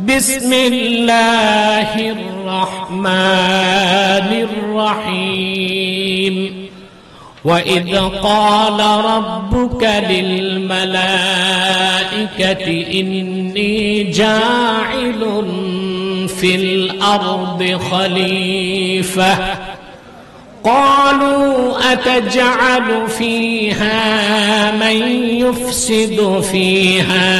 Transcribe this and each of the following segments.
বিসমিল্লাহির রহমানির রহিম وَإِذْ قَالَ رَبُّكَ لِلْمَلَائِكَةِ إِنِّي جَاعِلٌ فِي الْأَرْضِ خَلِيفَةً قَالُوا أَتَجْعَلُ فِيهَا مَن يُفْسِدُ فِيهَا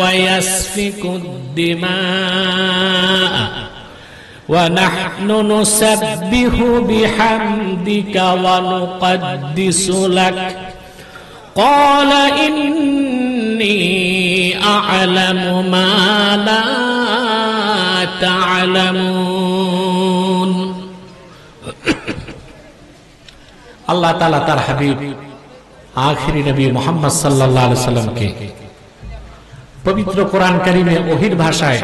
وَيَسْفِكُ الدِّمَاءَ وَنَحْنُ نُسَبِّحُ بِحَمْدِكَ وَنُقَدِّسُ لَكَ قَالَ إِنِّي أَعْلَمُ مَا لَا تَعْلَمُونَ আল্লাহ তাআলা তার হাবিব আখিরি নবী মুহাম্মদ সাল্লাল্লাহু আলাইহি সাল্লামকে পবিত্র কোরআন কারীমে ওহীর ভাষায়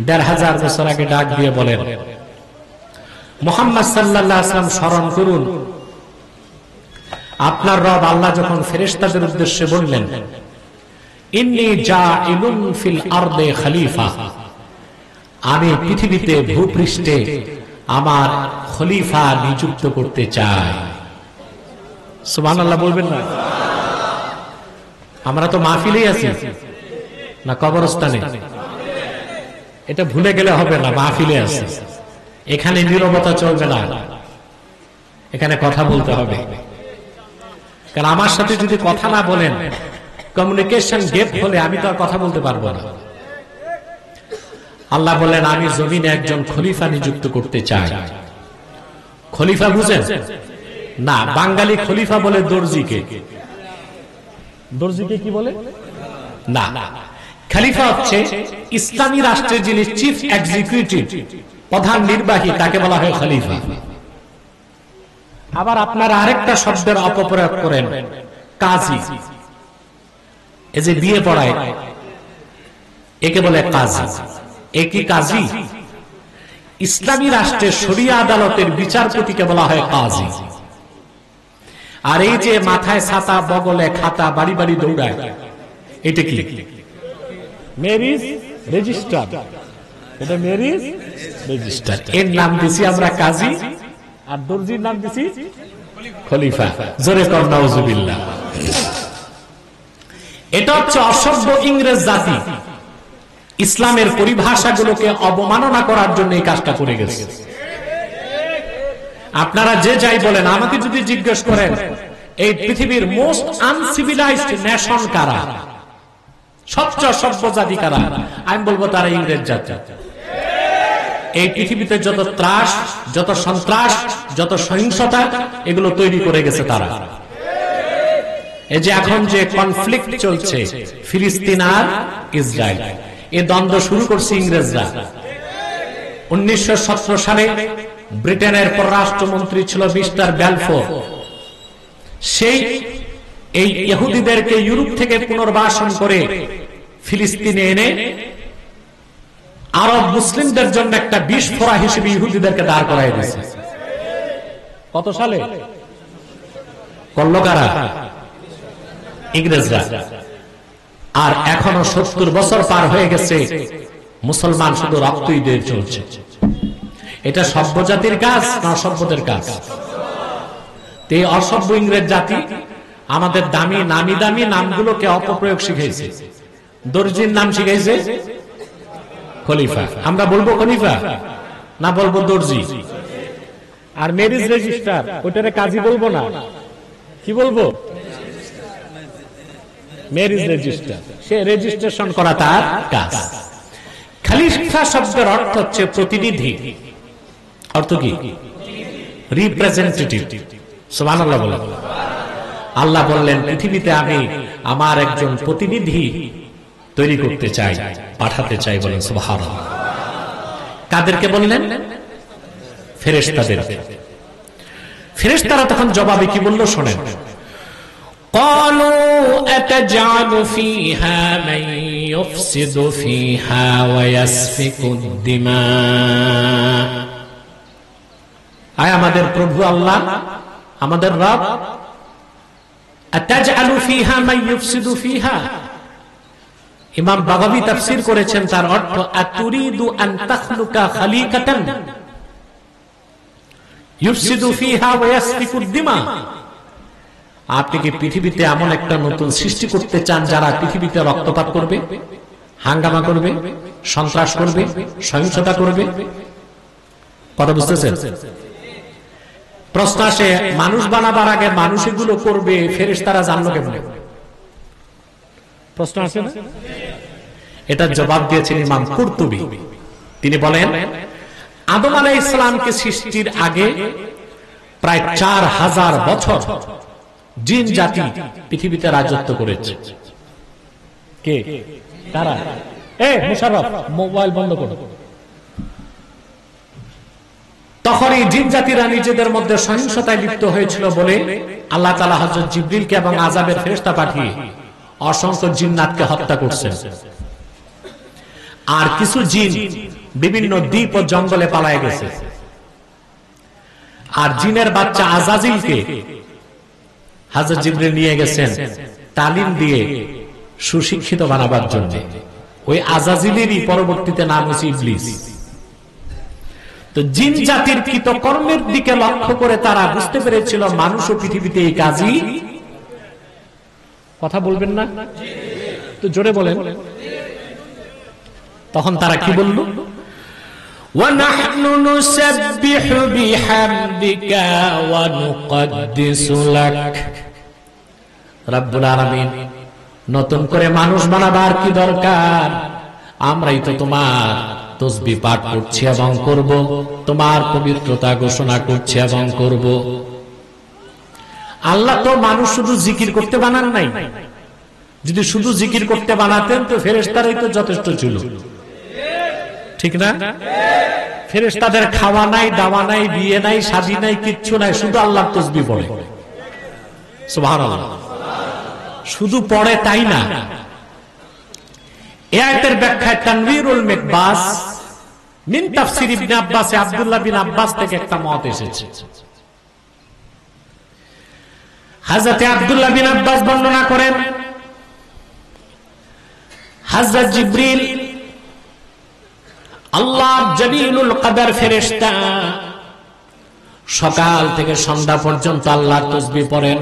১৫০০ বছর আগে ডাক দিয়ে বলেন, মুহাম্মদ সাল্লাল্লাহু আলাইহি ওয়াসাল্লাম স্মরণ করুন, আপনার রব আল্লাহ যখন ফেরেশতাদের উদ্দেশ্যে বললেন, ইন্নী জাইলুন ফিল আরদে খলিফা, আমি পৃথিবীতে ভূপৃষ্ঠে আমার খলিফা নিযুক্ত করতে চাই। সুবহানাল্লাহ বলবেন না? আমরা তো মাহফিলেই আছি না কবরস্থানে? এটা ভুলে গেলে হবে না, মাহফিলে আছে, এখানে নীরবতা চলবে না, এখানে কথা বলতে হবে। কারণ আমার সাথে যদি কথা না বলেন, কমিউনিকেশন গ্যাপ হলে আমি তো আর কথা বলতে পারবো না। আল্লাহ বলেন, আমি জমিনে একজন খলিফা নিযুক্ত করতে চাই। খলিফা বুঝেন না? বাঙালি খলিফা বলে দর্জিকে। দর্জিকে কি বলে? না, খলিফা হচ্ছে ইসলামী রাষ্ট্রের যিনি চিফ এক্সিকিউটিভ, প্রধান নির্বাহী, তাকে বলা হয় খলিফা। আবার আপনারা আরেকটা শব্দের অপপ্রয়োগ করেন, কাজী। এই যে বিয়ে পড়ায় একে বলে কাজী। একই কাজী? ইসলামী রাষ্ট্রের শরিয়া আদালতের বিচারপতিকে বলা হয় কাজী। আর এই যে মাথায় ছাতা, বগলে খাতা, বাড়ি বাড়ি দৌড়ায়, এটা কি? Marriage register. এটা ম্যারেজ রেজিস্টার। এর নাম দিছি আমরা কাজী, আর দর্জির নাম দিছি খলিফা। জোরে কর নাউজুবিল্লাহ। এটা হচ্ছে অসভ্য ইংরেজ জাতি ইসলামের পরিভাষাগুলোকে অবমাননা করার জন্য এই কাজটা করে গেছে। আপনারা যে যাই বলেন, আমাকে যদি জিজ্ঞেস করেন এই পৃথিবীর মোস্ট আনসিভিলাইজড নেশন কারা, সবচেয়ে সভ্য জাতি কারা, আমি বলবো তারা ইংরেজ জাতি। এই পৃথিবীতে যত ত্রাস, যত সন্ত্রাস, যত সহিংসতা, এগুলো তৈরি করে গেছে তারা। এই যে এখন যে কনফ্লিক্ট চলছে ফিলিস্তিন আর ইসরায়েল, এই দ্বন্দ্ব শুরু করছে ইংরেজরা। 1917 সালে ব্রিটেনের পররাষ্ট্রমন্ত্রী ছিল মিস্টার ব্যালফোর। সেই এই ইহুদিদেরকে ইউরোপ থেকে পুনর্বাসন করে ফিলিস্তিনে এনে আরব মুসলিমদের জন্য একটা বিস্ফোরা হিসেবে ইহুদিদেরকে দাঁড় করাই দিয়েছে। কত সালে করল কারা? ইংরেজরা। আর এখনো 70 বছর পার হয়ে গেছে, মুসলমান শুধু রক্তই দিয়ে চলছে। এটা সভ্য জাতির কাজ না অসভ্যদের কাজ? এই অসভ্য ইংরেজ জাতি আমাদের দামি নামি দামি নামগুলোকে অপপ্রয়োগ শিখাইছে। দর্জির নাম শিখাইছে খলিফা। আমরা বলবো খলিফা না বলবো দর্জি? আর ম্যারেজ রেজিস্টার, ওইটারে কাজী বলবো না, কি বলবো? Marriage register. সে রেজিস্ট্রেশন করা তার কাজ। খলিফা শব্দের অর্থ হচ্ছে প্রতিনিধি। অর্থ কি? রিপ্রেজেন্টেটিভ। সুবহানাল্লাহ বলেন। আল্লাহ বললেন, পৃথিবীতে আমি আমার একজন প্রতিনিধি তৈরি করতে চাই, পাঠাতে চাই। বলেন সুবহানাল্লাহ। কাদেরকে বললেন? ফেরেশতাদের। ফেরেশতারা তখন জবাবে কি বলল শোনেন। قالوا أتجعل فيها من يفسد فيها ويسفك الدماء। আয় আমাদের প্রভু আল্লাহ, আমাদের রব, আতাজআলু ফিহা মান ইউফসিদু ফিহা, ইমাম বাগাবী তাফসীর করেছেন, তার অর্থ আতুরিদু আন তাখলুকা খালিকাতান ইউফসিদু ফিহা ওয়া ইয়াসফিকু দিমা। আপনি কি পৃথিবীতে এমন একটা নতুন সৃষ্টি করতে চান যারা পৃথিবীতে রক্তপাত করবে, হাঙ্গামা করবে, সন্ত্রাস করবে, সহিংসতা করবে? কথা বুঝতেছেন? প্রশ্ন আসে, মানুষ বানাবার আগে মানুষ এগুলো করবে, ফেরেশতারা জানলো কেমনে? প্রশ্ন আসে না? এটার জবাব দিয়েছেন ইমাম কুরতুবী। তিনি বলেন, আদম আলাইহিস সালামকে সৃষ্টির আগে প্রায় 4000 বছর জিন জাতি পৃথিবীতে রাজত্ব করেছে। কে? কারা? মুশাররফ, মোবাইল বন্ধ করো। তখন এই জিন জাতিরা নিজেদের মধ্যে সহিংসতায় লিপ্ত হয়েছিল বলে আল্লাহ তাআলা হযরত জিবরিলকে এবং আযাবের ফেরেশতা পাঠিয়ে অসংখ্য জিন্নাতকে হত্যা করছেন। আর কিছু জিন বিভিন্ন দ্বীপ ও জঙ্গলে পালায়ে গেছে। আর জিনের বাচ্চা আযাজিলকে হযরত জিবরিল নিয়ে গেছেন তালিম দিয়ে সুশিক্ষিত বানাবার জন্য। ওই আযাজিলেরই পরবর্তীতে নাম হচ্ছে ইবলিস। তো জিন জাতির কৃতকর্মের দিকে লক্ষ্য করে তারা বুঝতে পেরেছিল মানুষ ও পৃথিবীতে এই কাজই। কথা বলবেন না তো জোরে বলেন। তখন তারা কি বলল? وَنَحْنُ نُسَبِّحُ بِحَمْدِكَ وَنُقَدِّسُ لَكَ। রব্বুল আলামিন, নতুন করে মানুষ বানাবার কি দরকার? আমরাই তো তোমার তাসবিহ পাঠ করছি এবং করব, তোমার পবিত্রতা ঘোষণা করছি এবং করব। আল্লাহ তো মানুষ শুধু জিকির করতে বানান নাই। যদি শুধু জিকির করতে বানাতেন তো ফেরেশতারাই তো যথেষ্ট ছিল, ঠিক না? ফেরেশতাদের খাওয়া নাই, দাওয়া নাই, বিয়ে নাই, শাদী নাই, কিচ্ছু নাই, শুধু আল্লাহর তাসবিহ পড়ে। সুবহানাল্লাহ। শুধু পড়ে তাই না, এই আয়াতের ব্যাখ্যায় তানবীরুল মিকবাস মিন তাফসীর ইবনে আব্বাস, আব্দুল্লাহ বিন আব্বাস থেকে একটা মত এসেছে। হযরত আব্দুল্লাহ বিন আব্বাস বর্ণনা করেন, হযরত জিবরিল আল্লাহ জলিলুল কদর ফেরেশতা সকাল থেকে সন্ধ্যা পর্যন্ত আল্লাহর তাসবিহ পড়েন।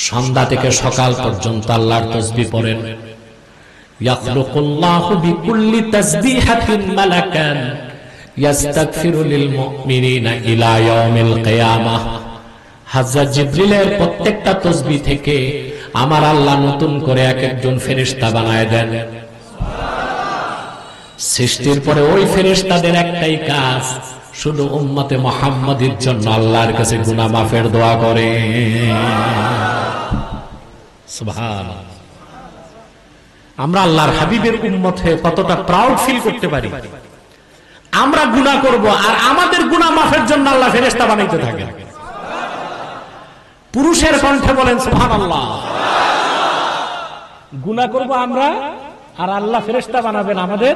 সন্ধ্যা থেকে সকাল পর্যন্ত আল্লাহর তাসবিহ পড়েন। ইয়াখলুকুল্লাহু বিকুল্লি তাসবিহাতিন মালাকান ইস্তাগফিরু লিল মুমিনিনা ইলা ইয়াউমিল কিয়ামাহ। হযরত জিবরিলের প্রত্যেকটা তাসবিহ থেকে আমার আল্লাহ নতুন করে এক একজন ফেরেশতা বানায় দেন। সৃষ্টির পরে ওই ফেরেশতাদের একটাই কাজ, শুধু উম্মতে মুহাম্মাদের জন্য আল্লাহর কাছে গুনাহ মাফের দোয়া করে। সুবহানাল্লাহ। আমরা আল্লাহর হাবিবের উম্মত হয়ে কতটা প্রাউড ফিল করতে পারি। আমরা গুনাহ করব আর আমাদের গুনাহ মাফের জন্য আল্লাহ ফেরেশতা বানাইতে থাকে। পুরুষের কণ্ঠে বলেন সুবহানাল্লাহ। গুনাহ করব আমরা আর আল্লাহ ফেরেশতা বানাবেন আমাদের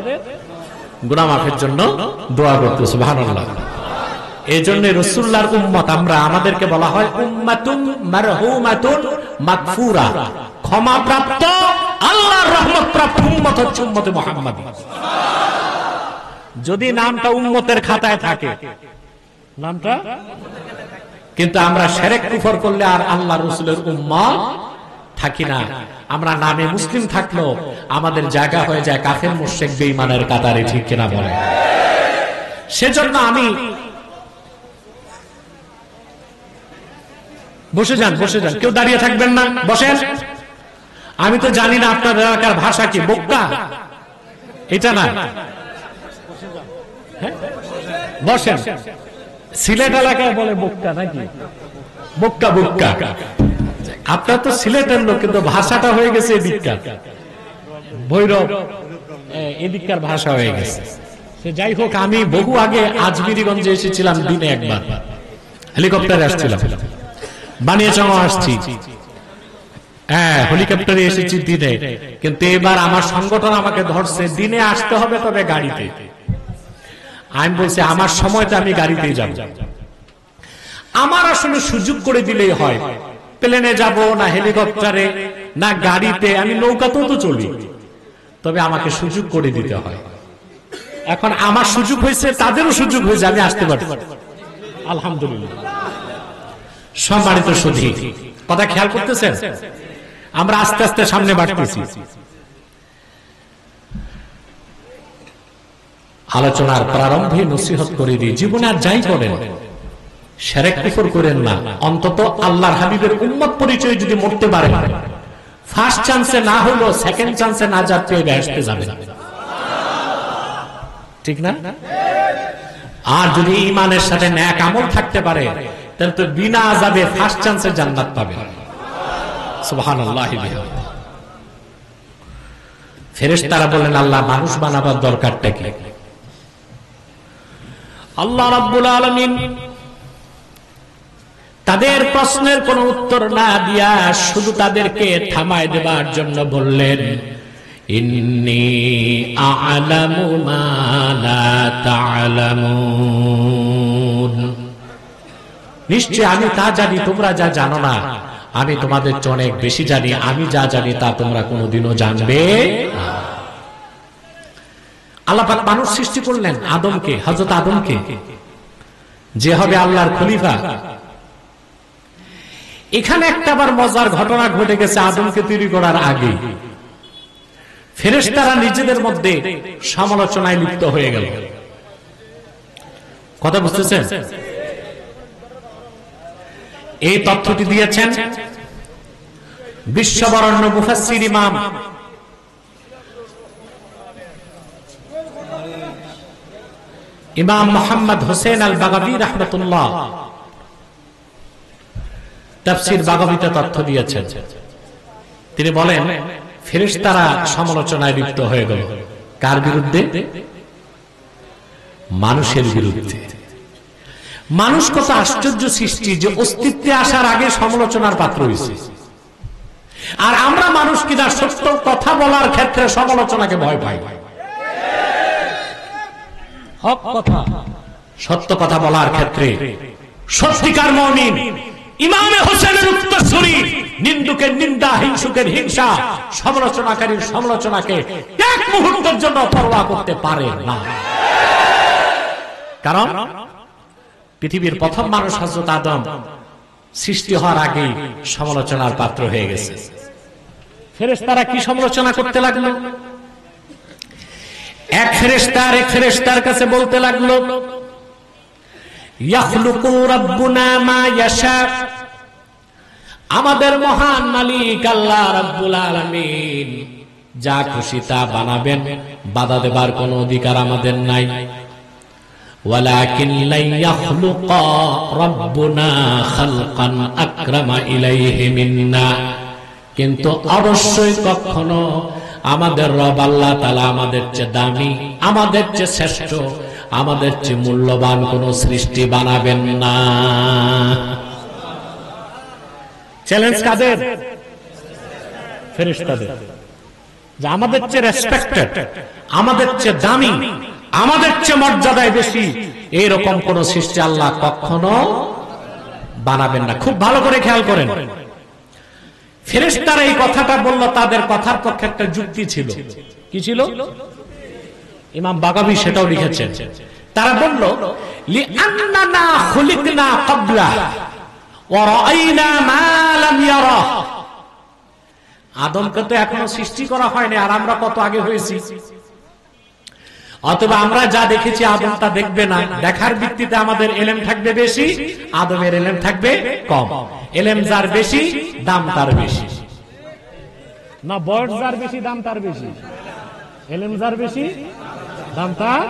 গুনাহ মাফের জন্য দোয়া করতে। সুবহানাল্লাহ। এজন্য রাসূলুল্লাহর উম্মত আমরা, আমাদেরকে বলা হয় উম্মাতুন মারহুমাতুন মাগফুরা, ক্ষমাপ্রাপ্ত, আল্লাহর রহমত প্রাপ্ত উম্মত হচ্ছে উম্মতে মুহাম্মাদী। যদি নামটা উম্মতের খাতায় থাকে, নামটা, কিন্তু আমরা শিরক কুফর করলে আর আল্লাহর রাসূলের উম্মত থাকি না। আমরা নামে মুসলিম থাকলেও আমাদের জায়গা হয়ে যায় কাফের মুশরিক বেঈমানের কাতারে, ঠিক কিনা বলে? সেজন্য আমি বসে যান, কেউ দাঁড়িয়ে থাকবেন না, বসেন। আমি তো জানি না আপনার এলাকার ভাষা কি, বক্কা এটা না, বসেন। সিলেট এলাকায় বলে বক্কা নাকি? বক্কা বক্কা। আপনার তো সিলেটের লোক, কিন্তু ভাষাটা হয়ে গেছে এদিককার, ভৈরব এদিককার ভাষা হয়ে গেছে। যাই হোক, আমি বহু আগে আজমিরিগঞ্জে এসেছিলাম, দিনে একবার হেলিকপ্টারে আসছিলাম, বানিয়াচং আসছি, হেলিকপ্টারে এসেছি দিনে। কিন্তু এবার আমার সংগঠন আমাকে ধরছে, দিনে আসতে হবে তবে গাড়িতে। আমি বলছি আমার সময়টা আমি গাড়িতেই যাব। আমার আসলে সুযোগ করে দিলেই হয়, প্লেনে যাব না হেলিকপ্টারে না গাড়িতে, আমি নৌকাতেও তো চলি, তবে আমাকে সুযোগ করে দিতে হয়। এখন আমার সুযোগ হয়েছে, তাদেরও সুযোগ হয়েছে, আমি আসতে পারি, আলহামদুলিল্লাহ। সম্মানিত সুধী, কথা খেয়াল করতেছেন? আমরা আস্তে আস্তে সামনে বাড়তেছি। আলোচনার প্রারম্ভে নসিহত করে দিই, জীবনে আর যাই করেন শিরক কুফর করেন না। অন্তত আল্লাহর হাবিবের উম্মত পরিচয় যদি মরতে পারেন, ফার্স্ট চান্সে না হলো সেকেন্ড চান্সে না যাতে বেহেশতে যাবেন, ঠিক না? আর যদি ঈমানের সাথে নেক আমল থাকতে পারে, তাহলে তো বিনা আযাবে ফার্স্ট চান্সে জান্নাত পাবে। সুবহানাল্লাহ। ফেরেশতারা বলেন, আল্লাহ মানুষ বানাবার দরকারটা কি? আল্লাহ রাব্বুল আলামিন তাদের প্রশ্নের কোনো উত্তর না দিয়া শুধু তাদেরকে থামায় দেবার জন্য বললেন, ইন্নী আ'লামু মা লা তা'লামুন, নিশ্চয় আমি তা জানি তোমরা যা জানো না, আমি তোমাদের চেয়ে অনেক বেশি জানি, আমি যা জানি তা তোমরা কোনোদিনও জানবে না। আল্লাহ পাক মানুষ সৃষ্টি করলেন আদমকে, হযরত আদমকে, যে হবে আল্লাহর খলিফা। এখানে একটা আবার মজার ঘটনা ঘটে গেছে। আদমকে তৈরি করার আগে ফেরেশতারা নিজেদের মধ্যে সমালোচনায় লিপ্ত হয়ে গেল। কথা বুঝতেছেন? এই তথ্যটি দিয়েছেন বিশ্ববরেণ্য মুফাসসির ইমাম ইমাম মুহাম্মদ হোসেন আল বাগাবী রাহমাতুল্লাহ তাফসীর বাগাবীতে তথ্য দিয়েছেন। তিনি বলেন, ফেরেশতারা সমালোচনায় লিপ্ত হয়ে গেল। কার বিরুদ্ধে? মানুষের বিরুদ্ধে। মানুষ কত আশ্চর্য সৃষ্টি যে অস্তিত্বে আসার আগে সমালোচনার পাত্র হয়েছে। আর আমরা মানুষ কিনা সত্য কথা বলার ক্ষেত্রে সমালোচনাকে ভয় পাই। হক কথা, সত্য কথা বলার ক্ষেত্রে সত্যিকার মুমিন ইমামে হোসেনের উত্তরসূরি নিন্দুকের নিন্দা, হিংসুকের হিংসা, সমালোচনাকারীর সমালোচনাকে এক মুহূর্তের জন্য পরোয়া করতে পারে না। কারণ পৃথিবীর প্রথম মানুষ হযরত আদম সৃষ্টি হওয়ার আগে সমালোচনার পাত্র হয়ে গেছে। ফেরেশতারা কি সমালোচনা করতে লাগলো? এক ফেরেশতার কাছে বলতে লাগলো, ইয়াখলুকু রাব্বুনা মা ইয়াশা, আমাদের মহান মালিক আল্লাহ রাব্বুল আলামিন যা খুশি তা বানাবেন, বাধা দেবার কোনো অধিকার আমাদের নাই। ওয়ালাকিন লা ইয়াখলুকা রাব্বুনা খালকান আকরামা ইলাইহি মিন্না, কিন্তু অবশ্যই কখনো আমাদের রব আল্লাহ তাআলা আমাদের চেয়ে দামি, আমাদের চেয়ে শ্রেষ্ঠ, আমাদের চেয়ে মূল্যবান কোন সৃষ্টি বানাবেন না। চ্যালেঞ্জ কাদের? ফেরেশতাদের। যে আমাদের চেয়ে রেসপেক্টেড, আমাদের চেয়ে দামি, আমাদের চেয়ে মর্যাদায় বেশি এরকম কোন সৃষ্টি আল্লাহ কখনো বানাবেন না। খুব ভালো করে খেয়াল করেন, ফেরেশতারা এই কথাটা বলল, তাদের কথার পক্ষে একটা যুক্তি ছিল। কি ছিল? ইমাম বাগাবী সেটাও লিখেছেন। তারা বলল, লিআন্নানা খুলিকনা ক্বাবলা ওয়া রাআইনা মা লাম ইয়ারা, আদমকে তো এখনো সৃষ্টি করা হয়নি, আর আমরা কত আগে হয়েছি। অথবা আমরা যা দেখেছি আদম তা দেখবে না। দেখার ভিত্তিতে আমাদের এলেম থাকবে বেশি, আদমের এলেম থাকবে কম। এলেম যার বেশি, দাম তার বেশি না। বয়স যার বেশি, দাম তার বেশি। এলেম যার বেশি, দাম তার।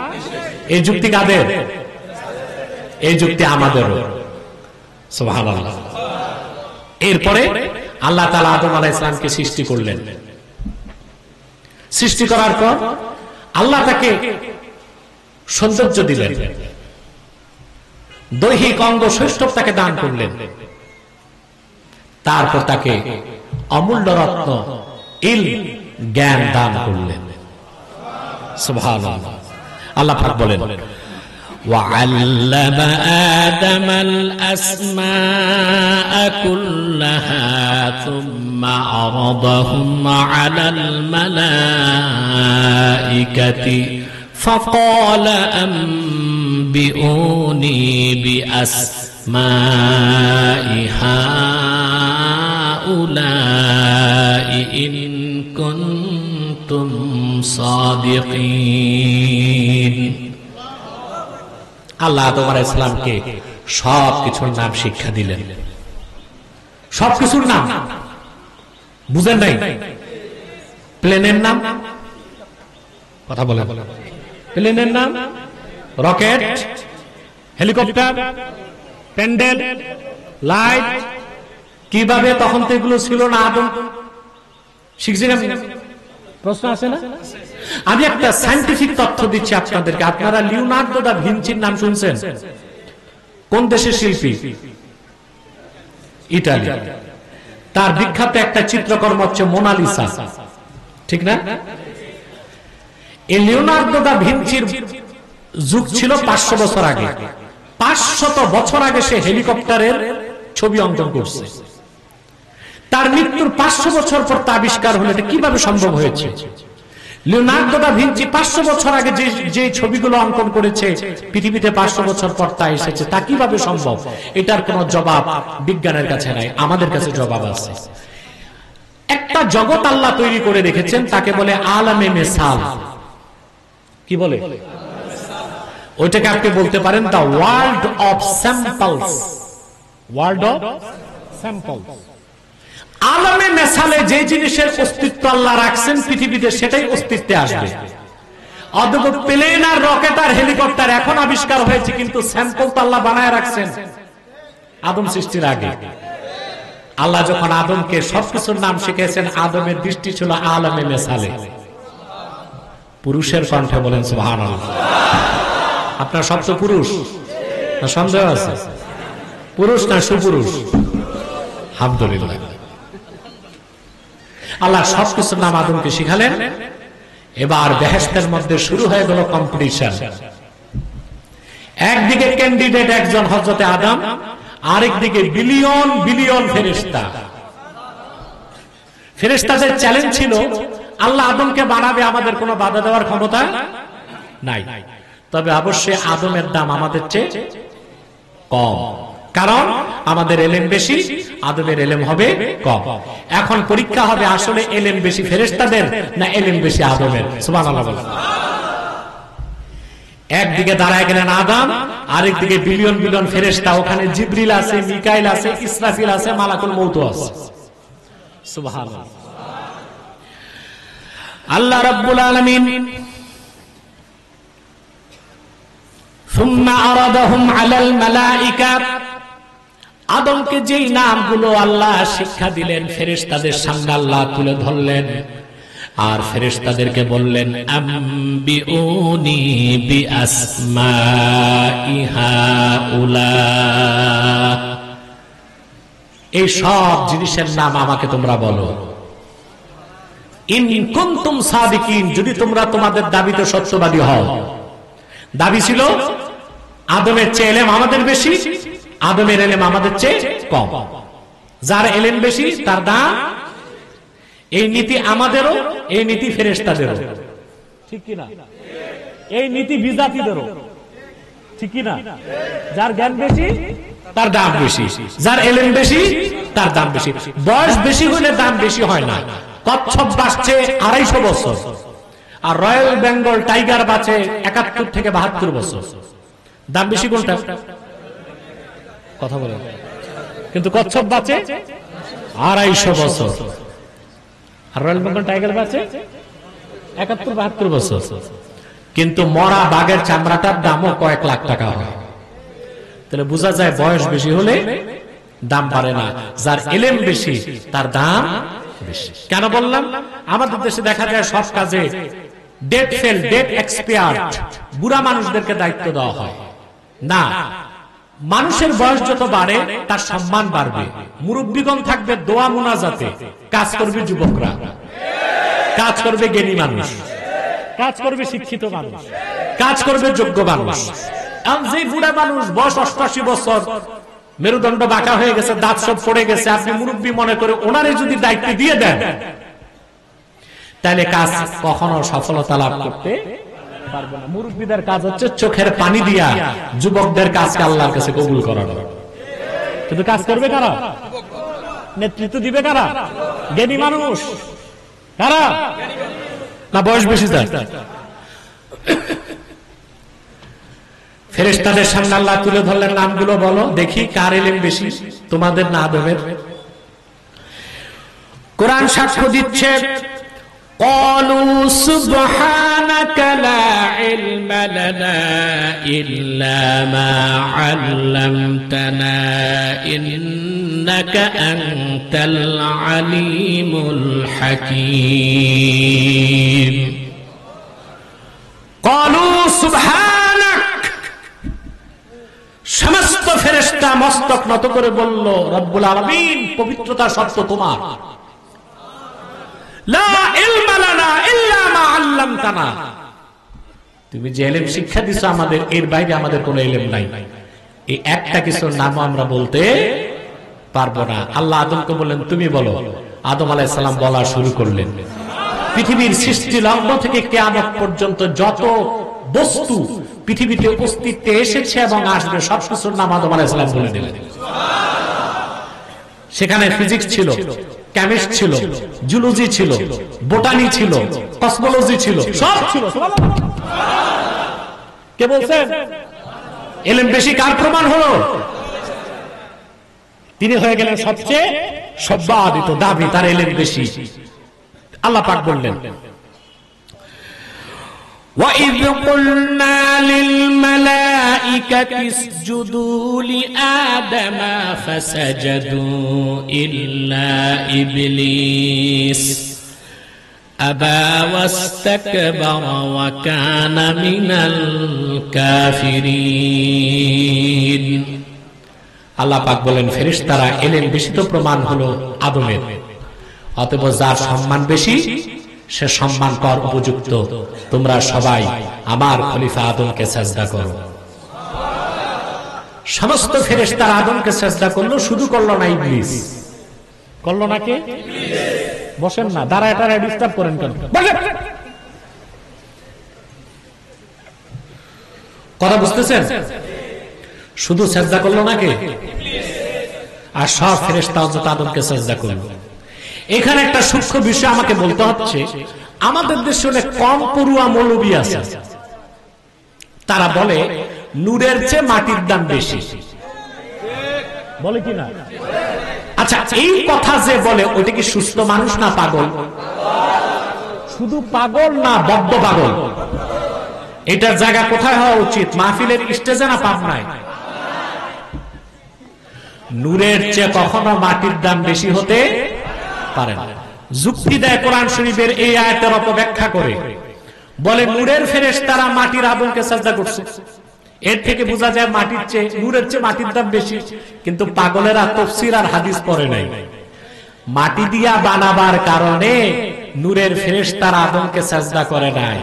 এই যুক্তি কাদের? এই যুক্তি আমাদেরও। সুবহানাল্লাহ। এরপরে আল্লাহ তাআলা আদম আলাইহিস সালামকে সৃষ্টি করলেন। সৃষ্টি করার পর আল্লাহ তাকে সৌন্দর্য দিলেন, দৈহিক অঙ্গ সৌষ্ঠব তাকে দান করলেন। তারপর তাকে অমূল্য রত্ন ইলম, জ্ঞান দান করলেন। সুবহানাল্লাহ। আল্লাহ পাক বলেন, وعلم آدم الأسماء كلها ثم عرضهم على الملائكة فقال أنبئوني بأسماء هؤلاء إن كنتم صادقين আল্লাহ আদম আলাইহিস সালামকে সব কিছুর নাম শিক্ষা দিলেন। সব কিছুর নাম বুঝেন নাই? প্লেনের নাম, কথা বলেন, প্লেনের নাম, রকেট, হেলিকপ্টার, প্যান্ডেল, লাইট, কিভাবে তখন তো এগুলো ছিল না, আদম শিখছিলেন? প্রশ্ন আছে না? আমি একটা সায়েন্টিফিক তথ্য দিচ্ছি আপনাদেরকে। আপনারা লিওনার্দো দা ভিঞ্চির নাম শুনছেন? কোন দেশের শিল্পী? ইতালি। তার বিখ্যাত একটা চিত্রকর্ম হচ্ছে মোনালিসা, ঠিক না? এই লিওনার্দো দা ভিঞ্চির যুগ ছিল 500 বছর আগে। 500 বছর আগে সে হেলিকপ্টারের ছবি অঙ্কন করছে। তার মৃত্যুর 500 বছর পর তা আবিষ্কার হলো। এটা কিভাবে সম্ভব হয়েছে? লিওনার্দো দা ভিঞ্চি 500 বছর আগে যে ছবিগুলো অঙ্কন করেছে, পৃথিবীতে 500 বছর পর তা এসেছে। তা কিভাবে সম্ভব? এটার কোনো জবাব বিজ্ঞানের কাছে নাই, আমাদের কাছে জবাব আছে। একটা জগৎ আল্লাহ তৈরি করে রেখেছেন, তাকে বলে আলামে মিসাল। কি বলে? ওইটাকে আপনি বলতে পারেন the world of samples. World of samples. আলামে মেসালে যে জিনিসের অস্তিত্ব আল্লাহ রাখছেন পৃথিবীতে, সেটাই অস্তিত্বে আসবে। অদ্ভুত প্লেন আর রকেট আর হেলিকপ্টার এখন আবিষ্কার হয়েছে, কিন্তু স্যাম্পল তো আল্লাহ বানায় রাখছেন আদম সৃষ্টির আগে। আল্লাহ যখন আদমকে সবকিছুর নাম শিখেছেন, আদমের দৃষ্টি ছিল আলামে মেসালে। পুরুষের কণ্ঠে বলেন সুবহানাল্লাহ। আপনার সব তো পুরুষ না? সন্দেহ আছে? পুরুষ না সুপুরুষ? আলহামদুলিল্লাহ। আল্লাহ সবকিছুর নাম আদমকে শিখালেন। এবার বেহেশতের মধ্যে শুরু হয়ে গেল কম্পিটিশন। একদিকে ক্যান্ডিডেট একজন হযরতে আদম, আরেকদিকে বিলিয়ন বিলিয়ন ফেরেশতা। ফেরেশতাদের চ্যালেঞ্জ ছিল, আল্লাহ আদমকে বানাবে, আমাদের কোনো বাধা দেওয়ার ক্ষমতা নাই। তবে অবশ্যই আদমের দাম আমাদের চেয়ে কম, কারণ আমাদের এলেম বেশি, আদমের এলেম হবে কম। এখন পরীক্ষা হবে আসলে এলেম বেশি ফেরেশতাদের না এলেম বেশি আদমের। সুবহানাল্লাহ বলেন। একদিকে দাঁড়ায় গেলেন আদম, আরেকদিকে বিলিয়ন বিলিয়ন ফেরেশতা। ওখানে জিবরিল আছে, মিকাইল আছে, ইসরাফিল আছে, মালাকুল মউত আছে। সুবহানাল্লাহ। আল্লাহ রাব্বুল আলামিন সুম্মা আরাদাহুম আলাল মালাইকা, আদমকে যেই নামগুলো আল্লাহ শিক্ষা দিলেন ফেরেশতাদের সামনে আল্লাহ তুলে ধরলেন, আর ফেরেশতাদেরকে বললেন আম্বিউনি বিআসমাই হাউলা, এই সব জিনিসের নাম আমাকে তোমরা বলো। ইন কুনতুম সাদিকিন, যদি তোমরা তোমাদের দাবিতে সত্যবাদী হও। দাবি ছিল আদমের চেয়ে এলেম আমাদের বেশি, আদমের এলেম আমাদের চেয়ে কম। যার এলেম বেশি তার দাম। এই নীতি আমাদেরও, এই নীতি ফেরেশতাদেরও, ঠিক কিনা? এই নীতি বিজাতিদেরও, ঠিক কিনা? যার জ্ঞান বেশি তার দাম বেশি, যার এলেম বেশি তার দাম বেশি। বয়স বেশি হলে দাম বেশি হয় না। কচ্ছপ বাঁচছে 250 বছর, আর রয়্যাল বেঙ্গল টাইগার বাঁচে 71 থেকে 72 বছর। দাম বেশি কোনটা? কথা বলে। কিন্তু কচ্ছপ বাঁচে 250 বছর, আর রয়্যাল বেঙ্গল টাইগার বাঁচে 71-72 বছর। কিন্তু মরা বাঘের চামড়াটার দামও কয়েক লাখ টাকা হয়। তাহলে বোঝা যায় বয়স বেশি হলে দাম বাড়ে না, যার এলেম বেশি তার দাম বেশি। কেন বললাম? আমাদের দেশে দেখা যায় সব কাজে ডেট ফেল, ডেট এক্সপায়ার্ড, বুড়া মানুষদেরকে দায়িত্ব দেওয়া হয় না। মানুষের বয়স যত বাড়ে তার সম্মান বাড়বে। মুরব্বীগণ থাকবে দোয়া মুনাজাতে, কাজ করবে যুবকরা, কাজ করবে জ্ঞানী মানুষ, কাজ করবে শিক্ষিত মানুষ, কাজ করবে যোগ্য মানুষ। এখন যে বুড়া মানুষ বয়স 88 বছর, মেরুদণ্ড বাঁকা হয়ে গেছে, দাঁত সব পড়ে গেছে, আপনি মুরব্বী মনে করে ওনারে যদি দায়িত্ব দিয়ে দেন, তাহলে কাজ কখনো সফলতা লাভ করতে পারবে না। মুরব্বীদের কাজ হচ্ছে চোখের পানি দিয়া যুবকদের কাজকে আল্লাহর কাছে কবুল করানো। কিন্তু কাজ করবে কারা? নেতৃত্ব দিবে কারা? জ্ঞানী মানুষ। কারা? না বয়স বেশি যায়? ফেরেশতাদের সামনে আল্লাহ তুলে ধরলেন, নামগুলো বলো দেখি কার ইলম বেশি, তোমাদের না আদমের? কোরআন সাক্ষ্য দিচ্ছে, قالوا سبحانك لا علم لنا إلا ما علمتنا إنك أنت العليم الحكيم قالوا سبحانك সমস্ত ফেরেশতা মস্তক নত করে বলল, রব্বুল আলামিন পবিত্রতা সত্য তোমার, লা ইলমা লানা ইল্লা মা আল্লামতানা, তুমি যে ইলম শিক্ষা দিছো আমাদের, এর বাইরে আমাদের কোনো ইলম নাই। এই একটা কিছুর নাম আমরা বলতে পারবো না। আল্লাহ আদমকে বললেন তুমি বলো। আদম আলাইহিস সালাম বলা শুরু করলেন। পৃথিবীর সৃষ্টি লগ্ন থেকে কিয়ামত পর্যন্ত যত বস্তু পৃথিবীতে অস্তিত্বে এসেছে এবং আসবে সবকিছুর নাম আদম আলাইহিস সালাম বলে দিলেন। সেখানে ফিজিক্স ছিল, কেমিস্ট ছিল, জুলজি ছিল, বোটানি ছিল, কসমোলজি ছিল, সব ছিল। কে বলছেন? ইলম বেশি কার প্রমাণ হলো? তিনি হয়ে গেলেন সবচেয়ে সর্বাধিক দাবি, তার ইলম বেশি। আল্লাহ পাক বললেন, وَإِذْ قُلْنَا لِلْمَلَائِكَةِ اسْجُدُوا لِآدَمَ فَسَجَدُوا إِلَّا إِبْلِيسَ أَبَى وَاسْتَكْبَرَ وَكَانَ مِنَ الْكَافِرِينَ। আল্লাহ পাক বলেন, ফেরেশতারা ইলম বেশি তো প্রমাণ হলো আদমের, অতএব যার সম্মান বেশি সে সম্মান কর উপযুক্ত। তোমরা সবাই আমার খলিফা আদমকে সাজদা করো। সমস্ত ফেরেশতারা আদমকে সাজদা করলো, শুধু করলো না ইবলিস। করলো না কে? বসেন না, দাঁড়ায় টাড়ায় ডিস্টার্ব করেন কেন? কথা বুঝতেছেন? শুধু সাজদা করলো না কে? আর সব ফেরেশতা হযরত আদমকে সাজদা করলো। এখানে একটা সূক্ষ্ম বিষয় আমাকে বলতে হচ্ছে, আমাদের দেশে অনেক কম পড়ুয়া মৌলবী আছে, তারা বলে নূরের চেয়ে মাটির দাম বেশি। বলে কি না? আচ্ছা, এই কথা যে বলে ওইটা কি সুস্থ মানুষ না পাগল? শুধু পাগল না, বদ্ধ পাগল। এটার জায়গা কোথায় হওয়া উচিত? মাহফিলের স্টেজে না পাবনায়? নূরের চেয়ে কখনো মাটির দাম বেশি হতে পারে না। যুক্তি দেয় কোরআন শরীফের এই আয়াতের অপব্যাখ্যা করে, বলে নূরের ফেরেশতারা মাটির আদমকে সাজদা করছে, এর থেকে বোঝা যায় মাটির চেয়ে নূরের চেয়ে মাটির দাম বেশি। কিন্তু পাগলেরা তাফসীর আর হাদিস পড়ে নাই। মাটি দিয়া বানাবার কারণে নূরের ফেরেশতারা আদমকে সাজদা করে নাই।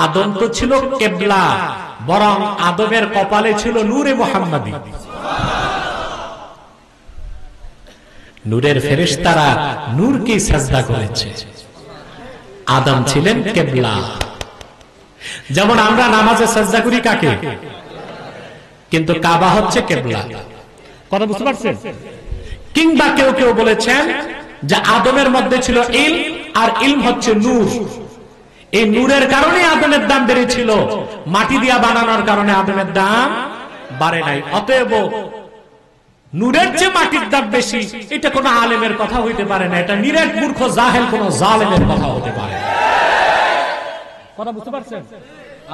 আদম তো ছিল কিবলা, বরং আদমের কপালে ছিল নূরে মুহাম্মাদী। নূরের ফেরেশতারা নূরকে সাজদা করেছে, আদম ছিলেন কিবলা। যেমন আমরা নামাজে সাজদা করি কাকে? কিন্তু কাবা হচ্ছে কিবলা। কথা বুঝতে পারছেন? কিংবা কেউ কেউ বলেছেন যে আদমের মধ্যে ছিল ইলম, আর ইলম হচ্ছে নূর। এই নূরের কারণে আদমের দাম বেড়েছিল, মাটি দিয়া বানানোর কারণে আদমের দাম বাড়ে নাই। অতএব নূরের চেয়ে মাটির দাম বেশি, এটা কোন আলেমের কথা হইতে পারে না। এটা নিরেট মূর্খ জাহেল কোন জালেমের কথা হতে পারে। কথা বুঝতে পারছেন?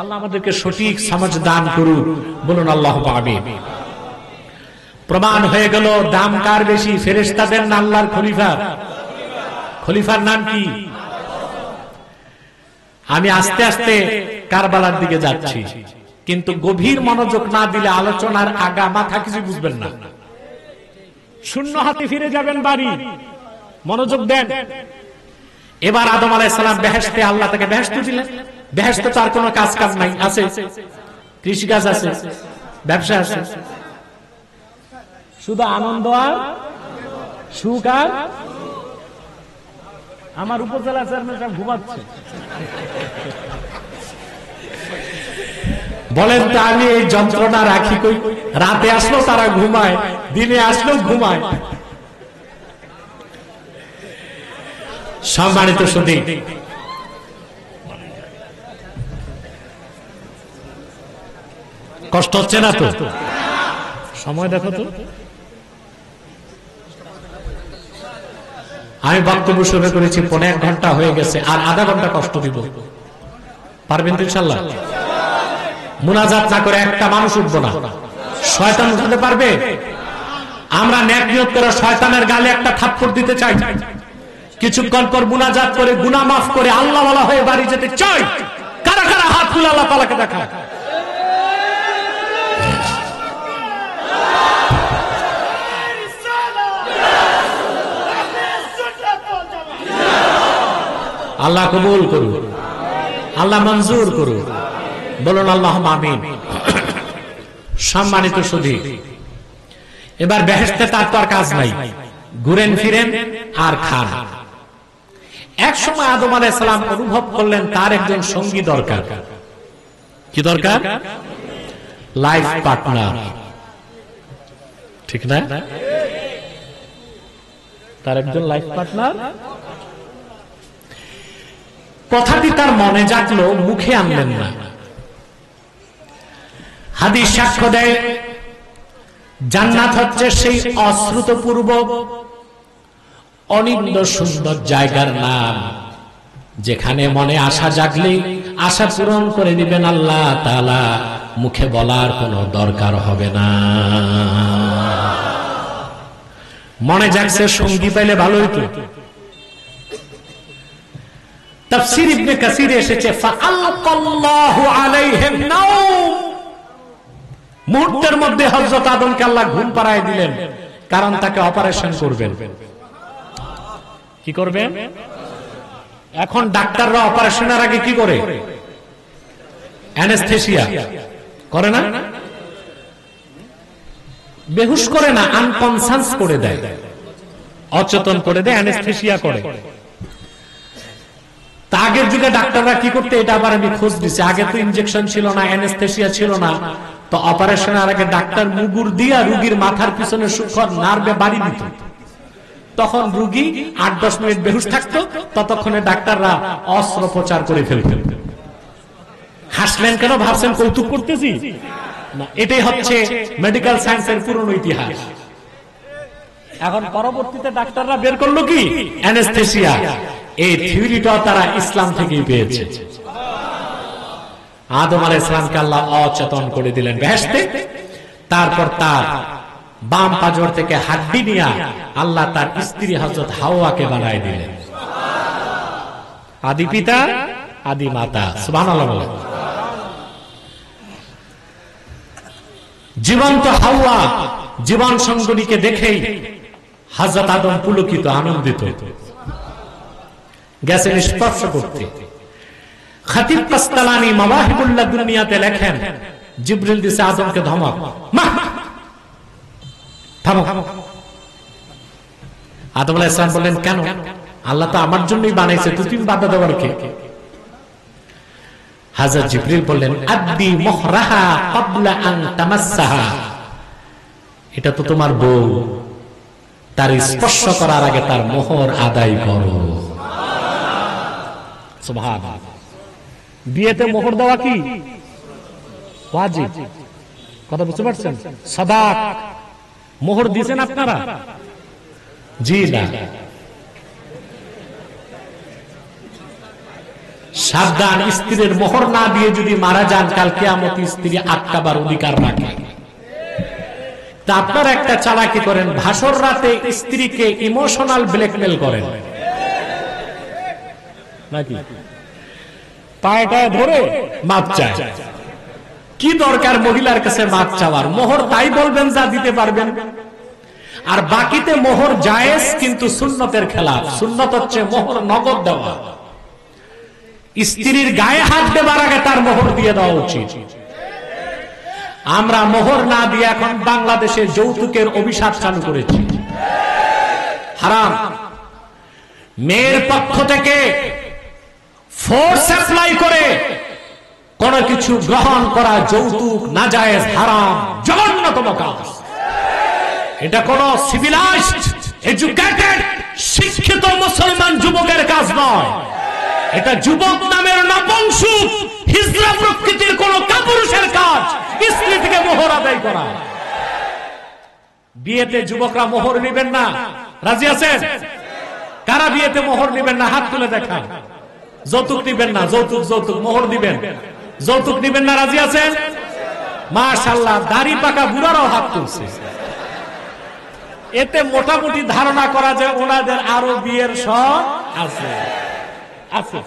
আল্লাহ আমাদেরকে সঠিক সমাজ দান করুন, বলুন আল্লাহুম্মা আমিন। প্রমাণ হয়ে গেল দাম কার বেশি, ফেরেশতাদের না আল্লাহর খলিফার? খলিফার নাম কি? আমি আস্তে আস্তে কারবালার দিকে যাচ্ছি, কিন্তু গভীর মনোযোগ না দিলে আলোচনার আগা মাথা কিছু বুঝবেন না। শূন্য হাতে ফিরে যাবেন বাড়ি। মনোযোগ দেন। এবার আদম আলাইহিস সালাম বেহেশতে, আল্লাহ তাকে বেহেশত দিলেন। বেহেশতে তার কোনো কাজ নাই, আছে কৃষি কাজ আছে, ব্যবসা আছে, শুধু আনন্দ আর সুখ। আর আমার উপজেলা চেয়ারম্যান সাহেব ঘুমাচ্ছে। বলেন তো আমি এই যন্ত্রণা রাখি কই? রাতে আসলো তারা ঘুমায়, দিনে আসলেও ঘুমায়। সম্মানিত সুধী, কষ্ট হচ্ছে না তো? সময় দেখো তো। আমি বক্তব্য শুরু করেছি 1.5 ঘন্টা হয়ে গেছে, আর আধা ঘন্টা কষ্ট দিব। পারবেন তো ইনশাআল্লাহ? মুনাজাত না করে একটা মানুষ উঠবো না। শয়তান উঠাতে পারবে? আমরা নেক নিয়ত করে শয়তানের গালে একটা থাপ্পড় দিতে চাই। কিছুক্ষণ পর মুনাজাত করে গুনাহ মাফ করে আল্লাহ ওয়ালা হয়ে বাড়ি যেতে চাই। কারা কারা হাত তুলে আল্লাহ তাআলাকে দেখায়? আল্লাহ কবুল করুন, আল্লাহ মঞ্জুর করুন, বলুন আল্লাহুম্মা আমিন। সম্মানিত সুধী, এবার বেহেশতে তার তো আর কাজ নাই, ঘুরেন ফিরেন আর খান। এক সময় আদম আলাইহিস সালাম অনুভব করলেন তার একজন সঙ্গী দরকার। কি দরকার? লাইফ পার্টনার, ঠিক না? তার একজন লাইফ পার্টনার। কথাটি তার মনে জাগলো, মুখে আনলেন না। হাদিস সাক্ষ্য দেয় জান্নাত হচ্ছে সেই অশ্রুতপূর্ব অনিন্দ্য সুন্দর জায়গার নাম, যেখানে মনে আশা জাগলে আশা পূরণ করে দিবেন আল্লাহ তাআলা, মুখে বলার কোনো দরকার হবে না। মনে জাগছে, সঙ্গী পাইলে ভালো হইতো। তাফসীর ইবনে কাসিরে এসেছে ফাআলকাল্লাহু আলাইহিম নাওম, মুহূর্তের মধ্যে হযরত আদমকে আল্লাহ ঘুম পাড়ায় দিলেন, কারণ তাকে অপারেশন করবেন। কি করবেন? এখন ডাক্তাররা অপারেশনের আগে কি করে? অ্যানেস্থেসিয়া করে না? বেহুশ করে না, আনকনসাস করে দেয়, অচেতন করে দেয়, অ্যানেস্থেসিয়া করে। আগের যুগে ডাক্তাররা কি করতে, এটা আবার আমি খোঁজ দিছি। আগে তো ইনজেকশন ছিল না, অ্যানেস্থেসিয়া ছিল না, তো অপারেশনের আগে ডাক্তার মুগুর দিয়া রোগীর মাথার পিছনে সূক্ষ্ম নার্ভে বাড়ি দিত। তখন রোগী 8-10 মিনিট বেহুশ থাকতো, ততক্ষণে ডাক্তাররা অস্ত্রোপচার করে ফেলতেন। হাসলেন কেন? ভাবছেন কৌতুক করতেছি? না, এটাই হচ্ছে মেডিকেল সায়েন্সের পুরনো ইতিহাস। এখন পরবর্তীতে ডাক্তাররা বের করলো কি? অ্যানেস্থেসিয়া। এই থিওরিটা তারা ইসলাম থেকেই পেয়েছে। আদম আলাইহিস সালামকে আল্লাহ অচেতন করে দিলেন বেহেশতে। তারপর তার বাম পাজর থেকে হাড্ডি নিয়ে আল্লাহ তার স্ত্রী হযরত হাওয়াকে বানায় দিলেন। আদি পিতা আদি মাতা, সুবহানাল্লাহ বলেন। জীবন্ত হাওয়া জীবন সঙ্গীকে দেখেই হযরত আদম পুলকিত, আনন্দিত, গেছেন স্পর্শ করতে। খতিব কাস্তালানি মাওয়াহিবুল লাদুনিয়াতে লেখেন, জিবরিল দিছে আদমকে ধমক, থামো। আদম আলাইহিস সালাম বললেন, কেন? আল্লাহ তো আমার জন্যই বানাইছে, তুমি বাধা দেওয়ার কে? হযরত জিবরিল বললেন, আদ্দি মুহরাহা ক্বাবলা আন তামাসসাহা, এটা তো তোমার বউ, তার স্পর্শ করার আগে তার মোহর আদায় করো। সুবহানাল্লাহ। বিয়েতে মোহর দেওয়া কি ওয়াজিব? কথা বুঝতে পারছেন? সাদাক মোহর দিয়েছেন আপনারা? জি না। সাবধান, স্ত্রীর মোহর না দিয়ে যদি মারা যান, কাল কিয়ামতে স্ত্রী আটকাবার অধিকার রাখে। তা আপনারা একটা চালাকি করেন, ভাসর রাতে স্ত্রীকে ইমোশনাল ব্ল্যাকমেল করেন নাকি? পায়টায় ধরে মাপ চায়। কি দরকার মহিলার কাছে মাপ চাওয়ার? মোহর তাই বলবেন যা দিতে পারবেন, আর বাকিতে মোহর জায়েজ, কিন্তু সুন্নতের খেলাফ। সুন্নত হচ্ছে মোহর নগদ দেওয়া। স্ত্রীর গায়ে হাত দেবার আগে তার মোহর দিয়ে দেওয়া উচিত। আমরা মোহর না দিয়ে এখন বাংলাদেশে যৌতুকের অভিশাপ চালু করেছি। হারাম। মেয়ের পক্ষ থেকে ফোর্স অ্যাপ্লাই করে কোন কিছু গ্রহণ করা যৌতুক নাজায়েজ, হারাম, জঘন্যতম কাজ। এটা কোন সিভিলাইজড এডুকেটেড শিক্ষিত মুসলমান যুবকের কাজ নয়। এটা যুবক নামের নপুংসক হিজড়া প্রকৃতির কোন কাপুরুষের কাজ, স্ত্রী থেকে মোহর আদায় করা। বিয়েতে যুবকরা মোহর নেবেন না, রাজি আছেন? কারা বিয়েতে মোহর নেবেন না হাত তুলে দেখান। যৌতুক নিবেন না, যৌতুক যৌতুক মোহর দিবেন, যৌতুক নিবেন না, রাজি আছেন? মাশাআল্লাহ, দাড়ি পাকা বুড়ারাও হাত তুলছে। এতে মোটামুটি ধারণা করা যায় ওনাদের আরো বিয়ের শখ আছে। আছে।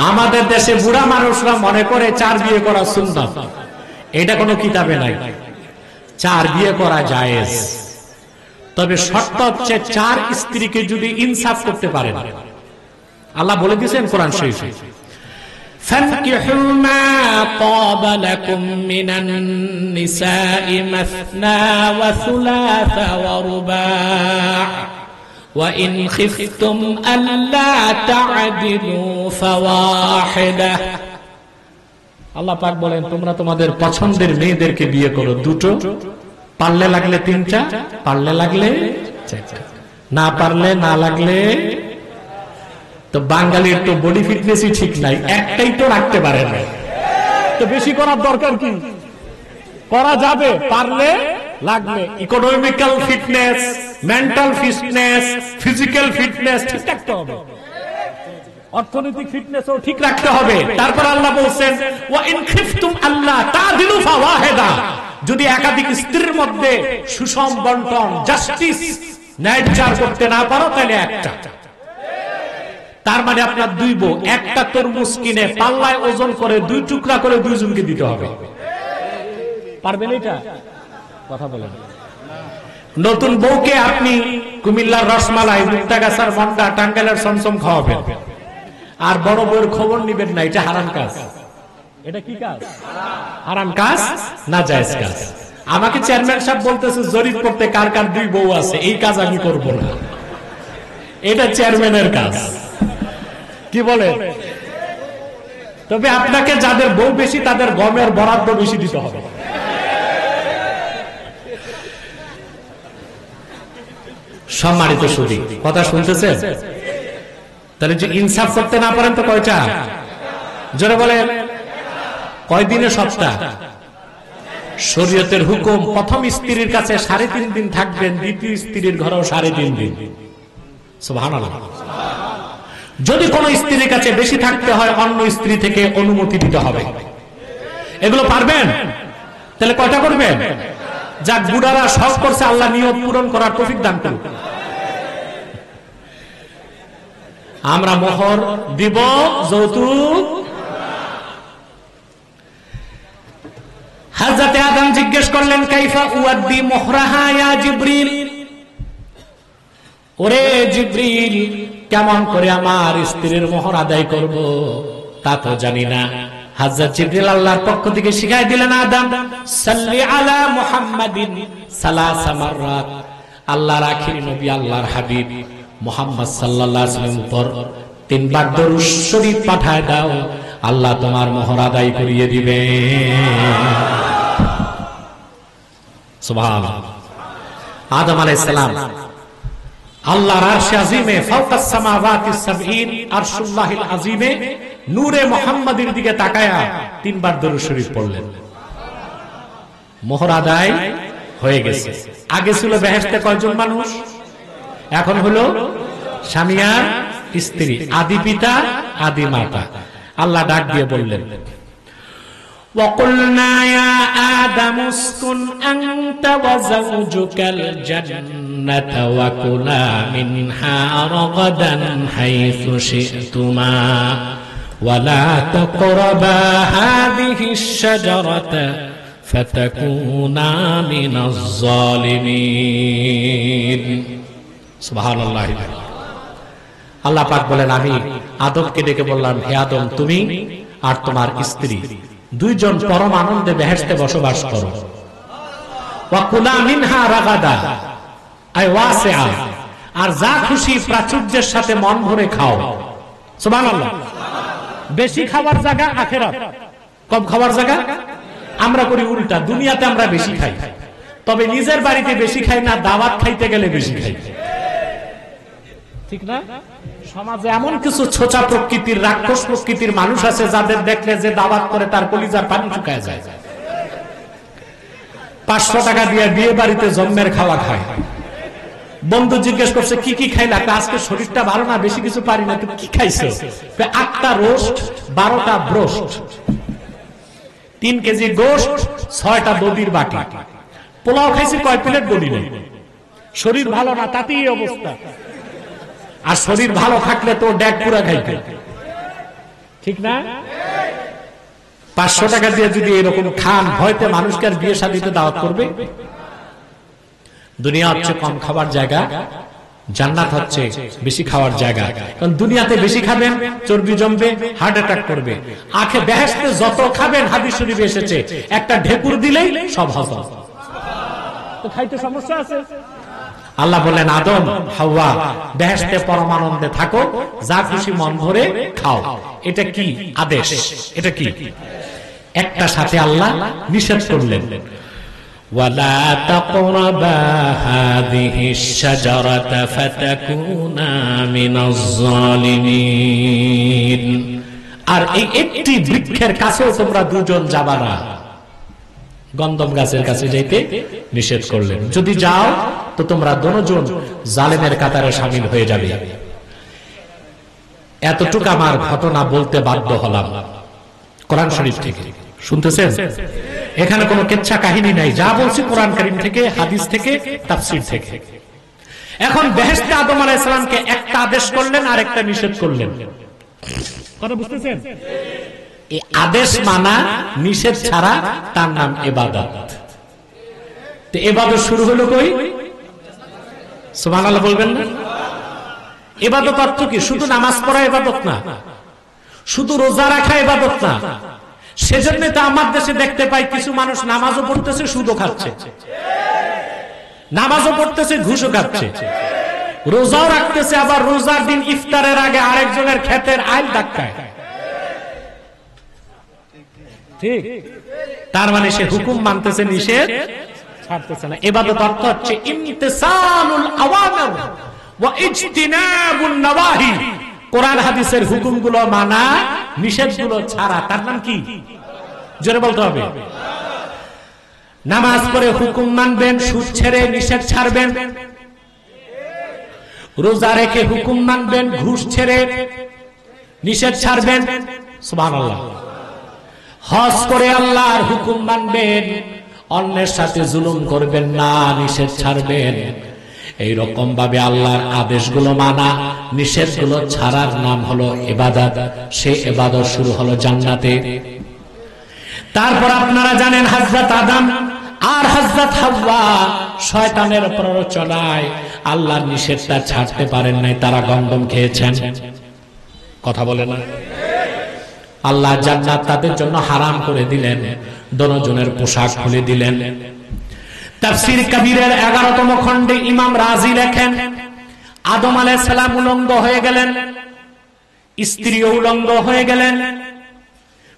আমাদের দেশে বুড়া মানুষরা মনে করে 4 বিয়ে করা সুন্নাত। এটা কোনো কিতাবে নাই। 4 বিয়ে করা জায়েজ, তবে শর্ত হচ্ছে 4 স্ত্রীকে যদি ইনসাফ করতে পারেন। আল্লাহ বলে দিয়েছেন কোরআন শরীফে, فانكحوا ما طاب لكم من النساء مثنى وثلاث ورباع وإن خفتم ألا تعدلوا فواحدة। আল্লাহ পাক বলেন, তোমরা তোমাদের পছন্দের মেয়েদেরকে বিয়ে করো, দুটো, পারলে লাগলে 3টা, পারলে লাগলে 4টা, না পারলে না লাগলে। তো বাঙালির তো বডি ফিটনেসই ঠিক নাই, একটাই তো রাখতে পারে না, তো বেশি করার দরকার কি? করা যাবে, পারলে লাগলে। Economical fitness, mental fitness, physical fitness ঠিক রাখতে হবে, অর্থনৈতিক ফিটনেসও ঠিক রাখতে হবে। তারপর আল্লাহ বলছেন, ওয়া ইন খিফতুম আল্লা তাদিলু ফাওয়াহিদা, যদি একাধিক স্ত্রীর মধ্যে সুষম বন্টন, জাস্টিস, ন্যায় বিচার করতে না পারো তাহলে একটা। তার মানে আপনার 2 বউ, একটা তরমুজ কিনে পাল্লায় ওজন করে 2 টুকরা করে 2 জনকে দিতে হবে। পারবেন এটা? কথা বলেন। নতুন বউকে আপনি কুমিল্লার রসমালাই, মুক্তাগাছার মন্ডা, টাঙ্গাইলের সমসম খাওয়াবেন, আর বড় বউয়ের খবর নিবেন না। এটা হারাম কাজ। এটা কি কাজ? হারাম কাজ, নাজায়েজ কাজ। আমাকে চেয়ারম্যান সাহেব বলতেছে জরিপ করতে কার কার 2 বউ আছে, এই কাজ আমি করব না। এটা চেয়ারম্যানের কাজ। কি বলে? তবে আপনাকে যাদের বউ বেশি তাদের গমের বরাদ্দ বেশি দিতে হবে। সম্মানিত সুধী, কথা শুনতেছেন? তাহলে যে ইনসাফ করতে না পারেন তো কয়টা? জোরে বলেন। কয়দিনে? সপ্তাহ। শরীয়তের হুকুম, প্রথম স্ত্রীর কাছে 3.5 দিন থাকবেন, দ্বিতীয় স্ত্রীর ঘরেও 3.5 দিন। সুবহানাল্লাহ। যদি কোন স্ত্রীর কাছে বেশি থাকতে হয়, অন্য স্ত্রী থেকে অনুমতি দিতে হবে। এগুলো পারবেন? তাহলে কয়টা করবেন? যাক, বুড়ারা শখ করছে, আল্লাহ নিয়ত পূরণ করার তৌফিক দান করুন। আমরা মোহর দিব, যৌতুক। হযরত আদম জিজ্ঞেস করলেন, কাইফা উয়াদ্দি মুহরাহা ইয়া জিবরিল, ওরে জিবরিল, কেমন করে আমার স্ত্রীর মোহর আদায় করব তা তো জানি না। হযরত জিবরিল আল্লাহর পক্ষ থেকে শিখাই দিলেন, আদম সাল্লি আলা মুহাম্মাদিন সালাসা মাররাত, আল্লাহর আখিরি নবী, আল্লাহর হাবিব মুহাম্মদ সাল্লাল্লাহু আলাইহি ওয়াসাল্লাম উপর 3 বার দরুদ শরীফ পাঠায় দাও, আল্লাহ তোমার মোহর আদায় করিয়ে দিবে। সুবহানাল্লাহ। আদম আলাইহিস সালাম আল্লাহর আরশে আজিমে, ফাওকাস সামাওয়াতিস সাবঈন, আরশুল্লাহিল আজিমে নূরে মুহাম্মাদের দিকে তাকায়া 3 বার দরুদ শরীফ পড়লেন। মোহর আদায় হয়ে গেছে। আগে ছিল বেহেশতে কয়জন মানুষ, এখন হলো স্বামী আর স্ত্রী, আদি পিতা আদি মাতা। আল্লাহ ডাক দিয়ে বললেন, وَقُلْنَا يَا آدَمُ اسْكُنْ أَنْتَ وَزَوْجُكَ الْجَنَّةَ وَكُلَا مِنْهَا رَغَدًا حَيْثُ شِئْتُمَا وَلَا تَقْرَبَا هَذِهِ الشَّجَرَةَ فَتَكُونَا مِنَ الظَّالِمِينَ। সুবহানাল্লাহ। আল্লাহ পাক বলেন, আমি আদমকে ডেকে বললাম, হে আদম, তুমি আর তোমার স্ত্রী দুইজন পরম আনন্দে বেহেশতে বসবাস করো। ওয়া কুলা মিনহা রাগাদা আই ওয়াসিআ, আর যা খুশি প্রাচুর্যের সাথে মন ভরে খাও। সুবহানাল্লাহ। বেশি খাবার জায়গা আখিরাত, কম খাবার জায়গা আমরা করি উল্টা। দুনিয়াতে আমরা বেশি খাই, তবে নিজের বাড়িতে বেশি খাই না, দাওয়াত খাইতে গেলে বেশি খাই, ঠিক না? সমাজে এমন কিছু ছোচা প্রকৃতির, রাক্ষস প্রকৃতির মানুষ আছে যাদের দেখলে যে দাওয়াত করে তার কলিজার পানি শুকায় যায়। 500 টাকা দিয়ে বিয়ে বাড়িতে জন্মের খাওয়া খায়। বন্ধু জিজ্ঞেস করছে, কি কি খাইলা? আজকে শরীরটা ভালো না, বেশি কিছু পারি না। তুমি কি খাইছো? 8টা রোস্ট, 12টা ব্রোস্ট, 3 কেজি গোশত, 6টা দধির বাটি। পোলাও খাইছি, কয় প্লেট বলি নেই। শরীর ভালো না, তাতেই অবস্থা। আর শরীর ভালো থাকলে তো ড্যাগ পুরা খাইতে, ঠিক না? 500 টাকা দিয়ে যদি এরকম খান, ভয়তে মানুষকে আর বিয়ে শাদীতে দাওয়াত করবে? দুনিয়া হচ্ছে কম খাবার জায়গা, জান্নাত হচ্ছে বেশি খাওয়ার জায়গা। কারণ দুনিয়াতে বেশি খাবেন, চর্বি জমবে, হার্ট অ্যাটাক করবে। আখে বেহেশতে যত খাবেন, হাদিস শরীফে এসেছে, একটা ঢেকুর দিলেই সব হজম। তো খাইতে সমস্যা আছে। আল্লাহ বলেন, আদম, হাওয়া, বেহেশতে পরমানন্দে থাকো, যা খুশি মন ভরে খাও। এটা কি আদেশ? এটা কি? একটা সাথে আল্লাহ নিষেধ করলেন, ওয়ালা তাকরাবা হাযিহিশ শাজারাতা ফাতাকুনা মিনাজ জালিমিন। আর এই একটি বৃক্ষের কাছেও তোমরা দুজন যাবা না। গন্ধম গাছের কাছে যাইতে নিষেধ করলেন। যদি যাও তো তোমরা দুজন জালেমের কাতারে শামিল হয়ে যাবে। এতটুকু আমার ঘটনা বলতে বাধ্য হলাম কোরআন শরীফ থেকে। শুনতেছেন? এখানে কোনো কেচ্ছা কাহিনী নাই, যা বলছি কোরআন কারীম থেকে, হাদিস থেকে, তাফসীর থেকে। এখন বেহেশতে আদম আলাইহিস সালামকে একটা আদেশ করলেন আর একটা নিষেধ করলেন। কথা বুঝতেছেন? এই আদেশ মানা, নিষেধ ছাড়া, তার নাম ইবাদত। তো ইবাদত শুরু হলো কই? সুবহানাল্লাহ বলবেন না? ইবাদত অর্থ কি? শুধু নামাজ পড়া ইবাদত না, শুধু রোজা রাখা ইবাদত না। সেজন্য তো আমার দেশে দেখতে পাই কিছু মানুষ নামাজও পড়তেছে, সুদও খাচ্ছে, নামাজও পড়তেছে, ঘুষও খাচ্ছে, রোজাও রাখতেছে, আবার রোজার দিন ইফতারের আগে আরেকজনের ক্ষেতের আইল ডাকায়। ঠিক? তার মানে সে হুকুম মানতেছে, নিষেধ ছাড়তেছে না। ইবাদত অর্থ হচ্ছে ইমতিসালুল আওয়ামির ওয়া ইজতিনাবুন নওয়াহি। কোরআন হাদিসের হুকুমগুলো মানা, নিষেধগুলো ছাড়া। তার নাম কি? জোরে বলতে হবে। নামাজ পড়ে হুকুম মানবেন, সুদ ছেড়ে নিষেধ ছাড়বেন। রোজা রেখে হুকুম মানবেন, ঘুষ ছেড়ে নিষেধ ছাড়বেন। সুবহানাল্লাহ। হজ করে আল্লাহর হুকুম মানবেন, অন্যের সাথে জুলুম করবেন না, নিষেধ ছাড়বেন। এইরকম ভাবে আল্লাহর আদেশগুলো মানা, নিষেধগুলো ছাড়ার নাম হলো ইবাদত। সে ইবাদত শুরু হলো জান্নাতে। তারপর আপনারা জানেন, হযরত আদম আর হযরত হাওয়া শয়তানের প্ররোচনায় আল্লাহর নিষেধটা ছাড়তে পারেন নাই, তারা গন্ধম খেয়েছেন। কথা বলে না? আল্লাহ জান্নাত তাদের জন্য হারাম করে দিলেন, দুজনের পোশাক খুলে দিলেন। তাফসীর কবীরের 11তম খণ্ডে ইমাম রাজি লেখেন, আদম আলাইহিস সালাম উলঙ্গ হয়ে গেলেন, স্ত্রীও উলঙ্গ হয়ে গেলেন।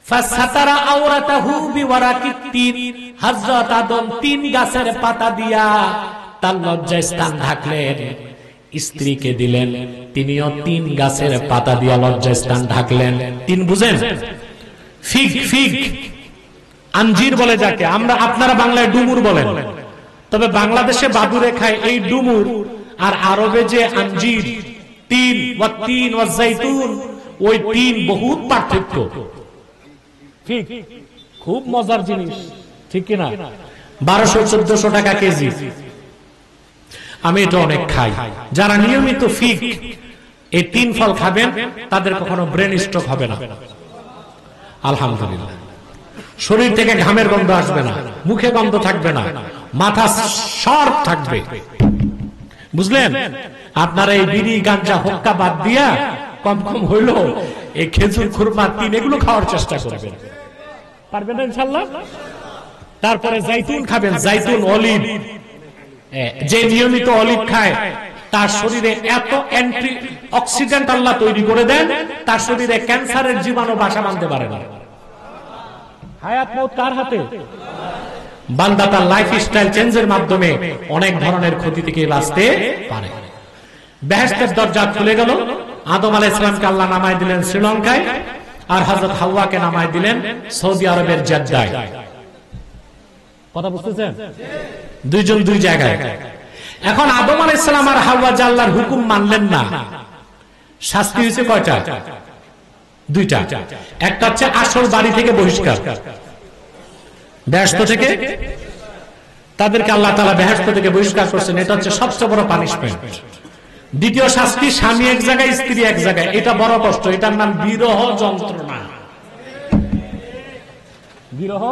ফাসাতারা আওরাতাহু বিওয়ারাকিত তিন। হযরত আদম 3 গাছের পাতা দিয়া তার লজ্জাস্থান ঢাকলেন, স্ত্রীকে দিলেন, তিনিও 3 গাছের পাতা দিয়া লজ্জাস্থান ঢাকলেন। 3 বুঝেন? ফিগ, ফিগ, আঞ্জির বলে যাকে, আমরা আপনারা বাংলায় ডুমুর বলেন, তবে বাংলাদেশে বাদুরে খায় এই ডুমুর, আর আরবে যে আঞ্জির, তিন ওয়া তিন ওয়া জাইতুন, ওই 3 বহুত পার্থক্য। ঠিক? খুব মজার জিনিস, ঠিক কিনা? 1200-1400 টাকা কেজি। আমি এটা অনেক খাই। যারা নিয়মিত ফিগ, এই 3 ফল খাবেন, তাদের কখনো ব্রেন স্ট্রোক হবে না, আলহামদুলিল্লাহ। শরীর থেকে ঘামের গন্ধ আসবে না, মুখে গন্ধ থাকবে না, মাথা শার্প থাকবে, বুঝলেন? আপনারা এই বিড়ি গাঁজা হুক্কা বাদ দিয়া কম কম হইল এই খেজুর খুরমা তিন এগুলো খাওয়ার চেষ্টা করবেন। পারবেন না ইনশাআল্লাহ? তারপরে জাইতুন খাবেন, জাইতুন, অলিভ। যে নিয়মিত অলিভ খায় তার শরীরে এত অ্যান্টি অক্সিডেন্ট আল্লাহ তৈরি করে দেন, তার শরীরে ক্যান্সারের জীবাণু বাসা বাঁধতে পারে না। হায়াত মউত কার হাতে? বান্দা তার লাইফস্টাইল চেঞ্জের মাধ্যমে অনেক ধরনের ক্ষতি থেকে বাঁচতে পারে। বেহেশতের দরজা খুলে গেল। আদম আলাইহিস সালামকে আল্লাহ নামায় দিলেন শ্রীলঙ্কায়, আর হযরত হাওয়াকে নামায় দিলেন সৌদি আরবের জেদ্দায়। কথা বুঝতেছেন? দুইজন দুই জায়গায়। এখন আদম আলাইহিস সালাম আর হাওয়া যে আল্লাহর হুকুম মানলেন না, শাস্তি হয়েছে কয়টা? দুইটা। একটা হচ্ছে আসল বাড়ি থেকে বহিষ্কার, বেহেশত থেকে তাদেরকে আল্লাহ তাআলা বেহেশত থেকে বহিষ্কার করছেন। এটা হচ্ছে সবচেয়ে বড় পানিশমেন্ট। দ্বিতীয় শাস্তি, স্বামী এক জায়গায় স্ত্রী এক জায়গায়। এটা বড় কষ্ট, এটার নাম বিরহ যন্ত্রণা। বিরহ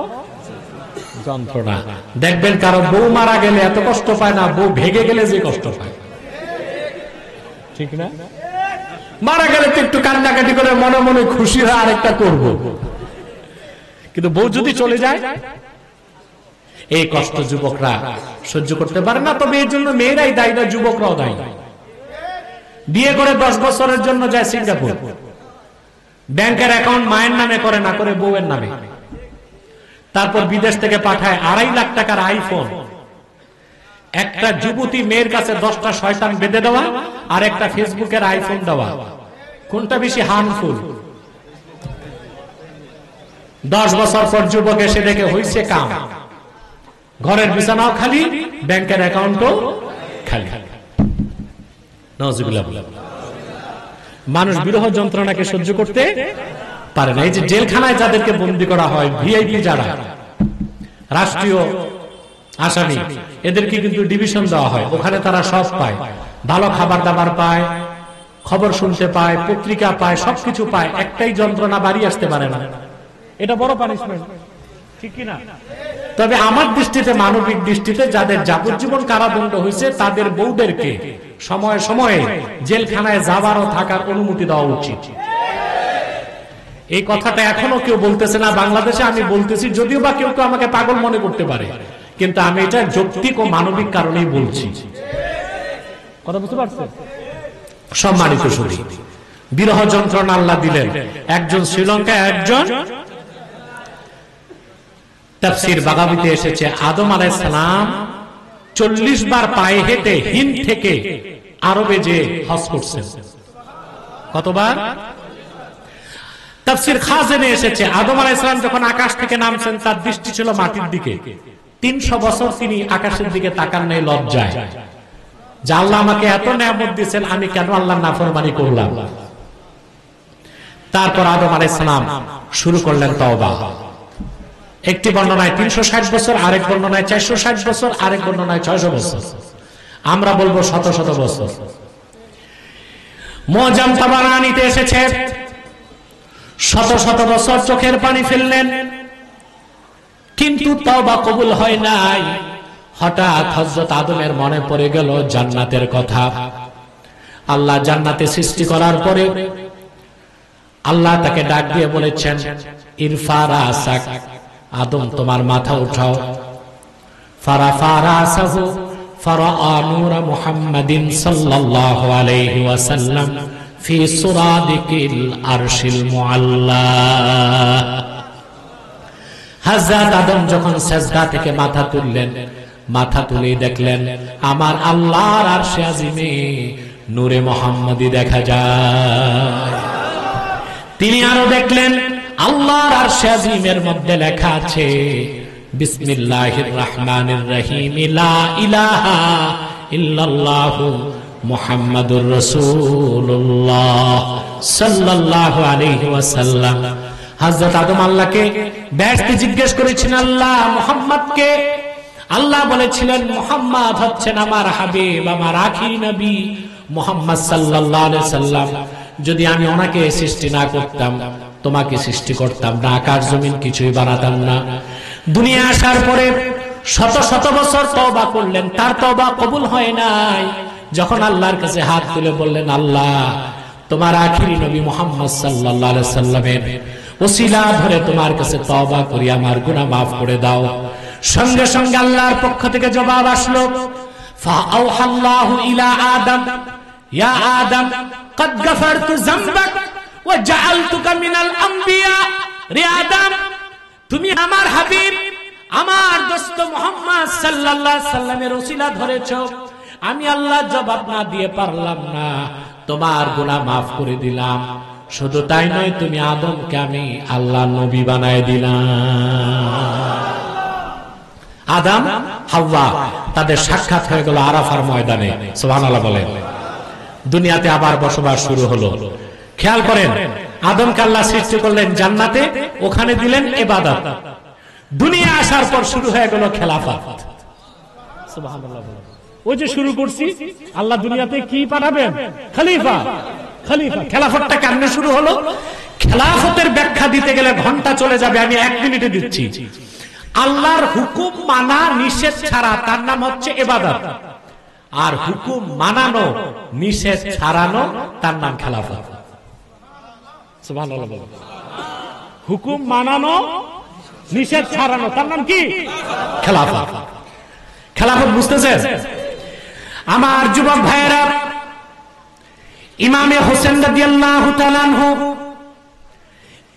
যন্ত্রণা। দেখবেন কারো বউ মারা গেলে এত কষ্ট পায় না, বউ ভেগে গেলে যে কষ্ট পায়, ঠিক না? মারা গেলে তো একটু কান্নাকাটি করে মনে মনে খুশি হয় আরেকটা করব, কিন্তু বউ যদি চলে যায় এই কষ্ট যুবকরা সহ্য করতে পারে না। তবে এর জন্য মেয়েরাই দায়ী না, যুবকরাও দায়ী। বিয়ে করে 10 বছরের জন্য যায় সিঙ্গাপুর, ব্যাংকের অ্যাকাউন্ট মায়ের নামে করে না, করে বউয়ের নামে। তারপর বিদেশ থেকে পাঠায় 2.5 লাখ টাকার আইফোন। একটা যুবতী মেয়ের কাছে 10টা শয়তান বেঁধে দেওয়া আর একটা ফেসবুকের আইফোন দেওয়া, কোনটা বেশি হার্মফুল? 10 বছর পর যুবক এসে দেখে হইছে কাম, ঘরের বিছানাও খালি, ব্যাংকের অ্যাকাউন্টও খালি। নাউজুবিল্লাহ। মানুষ বিরহ যন্ত্রণাকে সহ্য করতে পারে না। এই যে জেলখানায় যাদেরকে বন্দী করা হয়, ভিআইপি যারা রাষ্ট্রীয় আসামি, এদেরকে কিন্তু ডিভিশন দেওয়া হয়। ওখানে তারা সব পায়, ভালো খাবার দাবার পায়, খবর শুনতে পায়, পত্রিকা পায়, সবকিছু পায়। একটাই যন্ত্রণা বাড়ি আসতে পারে না। এটা বড় পানিশমেন্ট, ঠিক কি না? তবে আমার দৃষ্টিতে, মানবিক দৃষ্টিতে, যাদের যাবজ্জীবন কারাদণ্ড হয়েছে তাদের বউদেরকে সময়ে সময়ে জেলখানায় যাবার ও থাকার অনুমতি দেওয়া উচিত। এই কথাটা এখনো কেউ বলতেছে না বাংলাদেশে। আমি বলতেছি, যদিও বা কেউ কেউ আমাকে পাগল মনে করতে পারে, কিন্তু আমি এটা যৌক্তিক ও মানবিক কারণেই বলছি। কথা বুঝতে পারছেন? সম্মানিত শুধু বিরহ যন্ত্রণা আল্লাহ দিলেন একজন শ্রীলঙ্কায়, একজন। তাফসীর বাগাবীতে এসেছে আদম আলাইহিস সালাম 40 বার পায়ে হেঁটে হিন্দ থেকে আরবে যে হজ করছেন। কতবার? তাফসীর খাজেনে এসেছে আদম আলাইহিস সালাম যখন আকাশ থেকে নামছেন তার দৃষ্টি ছিল মাটির দিকে। 300 বছর তিনি আকাশের দিকে তাকান নাই লজ্জায়, যে আল্লাহ আমাকে এত নিয়ামত দিয়েছেন, আমি কেন আল্লাহর নাফরমানি করলাম। তারপর আদম আলাইহিস সালাম শুরু করলেন তওবা। একটি বর্ণনায় 360 বছর, আরেক বর্ণনায় 460 বছর, আরেক বর্ণনায় 600 বছর। আমরা বলবো শত শত বছর। মুআজ্জাম তাবারানীতে এসেছে শত শত বছর চোখের পানি ফেললেন, কিন্তু তওবা কবুল হয় নাই। হঠাৎ হযরত আদমের মনে পড়ে গেল জান্নাতের কথা। আল্লাহ জান্নাতে সৃষ্টি করার পরে আল্লাহ তাকে ডাক দিয়ে বলেছেন, ইরফা রাসাক, আদম তোমার মাথা উঠাও। ফারাফা রাসাহু ফারাআ নূর মুহাম্মাদিন সাল্লাল্লাহু আলাইহি ওয়াসাল্লাম ফি সুরাদিকিল আরশিল মুআল্লা। হযরত আদম যখন সিজদা থেকে মাথা তুললেন, মাথা তুলে দেখলেন আমার আল্লাহর আরশে আজিমে নূরে মুহাম্মাদি দেখা যায়। তিনি আরো দেখলেন আল্লাহর আরশে আজিমের মধ্যে লেখা আছে বিসমিল্লাহির রহমানির রহিম, লা ইলাহা ইল্লাল্লাহু মুহাম্মাদুর রাসূলুল্লাহ সাল্লাল্লাহু আলাইহি ওয়াসাল্লাম। হযরত আদম আল্লাহকে বেহেশতে জিজ্ঞেস করেছেন, আল্লাহ মুহাম্মদকে? আল্লাহ বলেছিলেন, মুহাম্মদ হচ্ছেন আমার হাবিব, আমার আখির নবী মুহাম্মদ সাল্লাল্লাহু আলাইহি সাল্লাম। যদি আমি ওনাকে সৃষ্টি না করতাম, তোমাকে সৃষ্টি করতাম না, আকাশ জমিন কিছুই বানাতাম না। দুনিয়া আসার পরে শত শত বছর তওবা করলেন, তার তওবা কবুল হয় নাই। যখন আল্লাহর কাছে হাত তুলে বললেন, আল্লাহ তোমার আখিরি নবী মুহাম্মদ সাল্লাল্লাহু আলাইহি সাল্লামের ওসিলা ধরে তোমার কাছে তওবা করি, আমার গুনাহ মাফ করে দাও। সঙ্গে সঙ্গে আল্লাহর পক্ষ থেকে জবাব আসলো, ফাআওহাল্লাহু ইলা আদম ইয়া আদম কদ গফারতু যামবাক ওয়া জাআলতুকা মিনাল আম্বিয়া। রে আদম, তুমি আমার হাবিব, আমার দোস্ত মুহাম্মদ সাল্লাল্লাহু আলাইহি সাল্লামের ওসিলা ধরেছো, আমি আল্লাহ জবাব না দিয়ে পারলাম না, তোমার গুনাহ মাফ করে দিলাম। শুধু তাই নয়, তুমি আদমকে আমি আল্লাহ নবী বানায় দিলাম। আদম হাওয়া তাদের সাক্ষাৎ হয়ে গেল আরাফার ময়দানে। সুবহানাল্লাহ বলেন। দুনিয়াতে আবার বসবাস শুরু হলো। খেয়াল করেন, আদমকে আল্লাহ সৃষ্টি করলেন জান্নাতে, ওখানে দিলেন ইবাদত। দুনিয়া আসার পর শুরু হয়ে গেল খেলাফত। সুবহানাল্লাহ বলেন। ওই যে শুরু করছি, আল্লাহ দুনিয়াতে কি পাঠাবেন? খলিফা। খলিফা খেলাফতটা কেমনে শুরু হলো? খেলাফতের ব্যাখ্যা দিতে গেলে ঘন্টা চলে যাবে, আমি 1 মিনিটে দিচ্ছি। আল্লাহর হুকুম মানা নিষেধ ছাড়া তার নাম হচ্ছে ইবাদত, আর হুকুম মানানো নিষেধ ছাড়ানো তার নাম খেলাফত। সুবহানাল্লাহ বলেন। হুকুম মানানো নিষেধ ছাড়ানো তার নাম কি? খেলাফত। খেলাফত বুঝতেছেন? আমার যুবক ভাইয়েরা, ইমামে হোসেন রাদিয়াল্লাহু তাআলা আনহু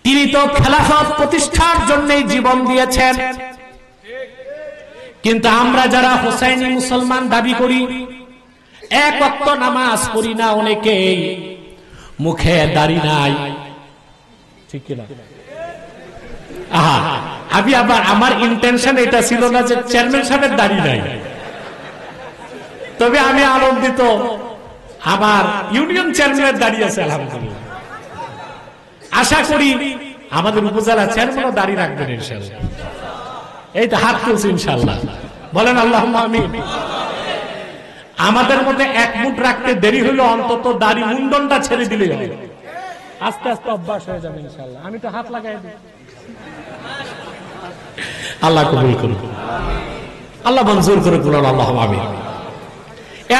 তিনি তো খেলাফত প্রতিষ্ঠার জন্যই জীবন দিয়েছেন, কিন্তু আমরা যারা হোসাইনি মুসলমান দাবি করি, এক ওয়াক্ত নামাজ পড়ি না, অনেকেই মুখে দাড়ি নাই, ঠিক কি না? আমি আবার আমার ইন্টেনশন এটা ছিল না যে চেয়ারম্যান সাহেবের দাড়ি নাই, তবে আমি আনন্দিত আমার ইউনিয়ন চেয়ারম্যানের দাড়ি আছে আলহামদুলিল্লাহ। আশা করি আমাদের উপজেলা চেয়ারম্যানও দাড়ি রাখবেন ইনশাআল্লাহ। এই তো হাত তুলছি ইনশাআল্লাহ, বলেন আল্লাহুম্মা আমিন। আমাদের মধ্যে এক মুঠ রাখতে দেরি হলো, অন্তত দাড়ি মুন্ডনটা ছেড়ে দিলেই হবে, আস্তে আস্তে অভ্যাস হয়ে যাবে ইনশাআল্লাহ। আমি তো হাত লাগাই দিই। আল্লাহ কবুল করুন, আল্লাহ মঞ্জুর করে বলুন আল্লাহুম্মা আমিন।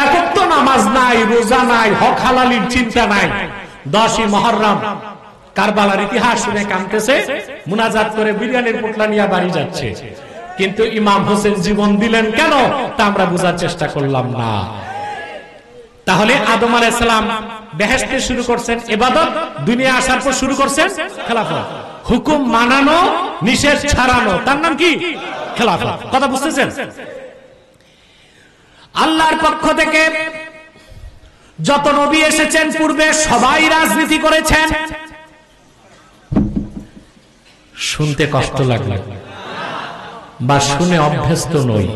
এখন তো নামাজ নাই, রোজা নাই, হক হালালির চিন্তা নাই। 10ই মুহররম কারবালার ইতিহাস শুনে কাঁদতেছে, মুনাজাত করে বিরিয়ানির পোটলা নিয়ে বাড়ি যাচ্ছে, কিন্তু ইমাম হোসেন জীবন দিলেন কেন তা আমরা বোঝার চেষ্টা করলাম না। তাহলে আদম আলাইহিস সালাম বেহেশতে শুরু করছেন ইবাদত, দুনিয়া আসার পর শুরু করছেন খেলাফত। হুকুম মানানো নিষেধ ছাড়ানো তার নাম কি? খেলাফত। কথা বুঝতেছেন? আল্লাহর পক্ষ থেকে যত নবী এসেছেন পূর্বে সবাই রাজনীতি করেছেন। শুনতে কষ্ট লাগলো বা শুনে অভ্যস্ত নই,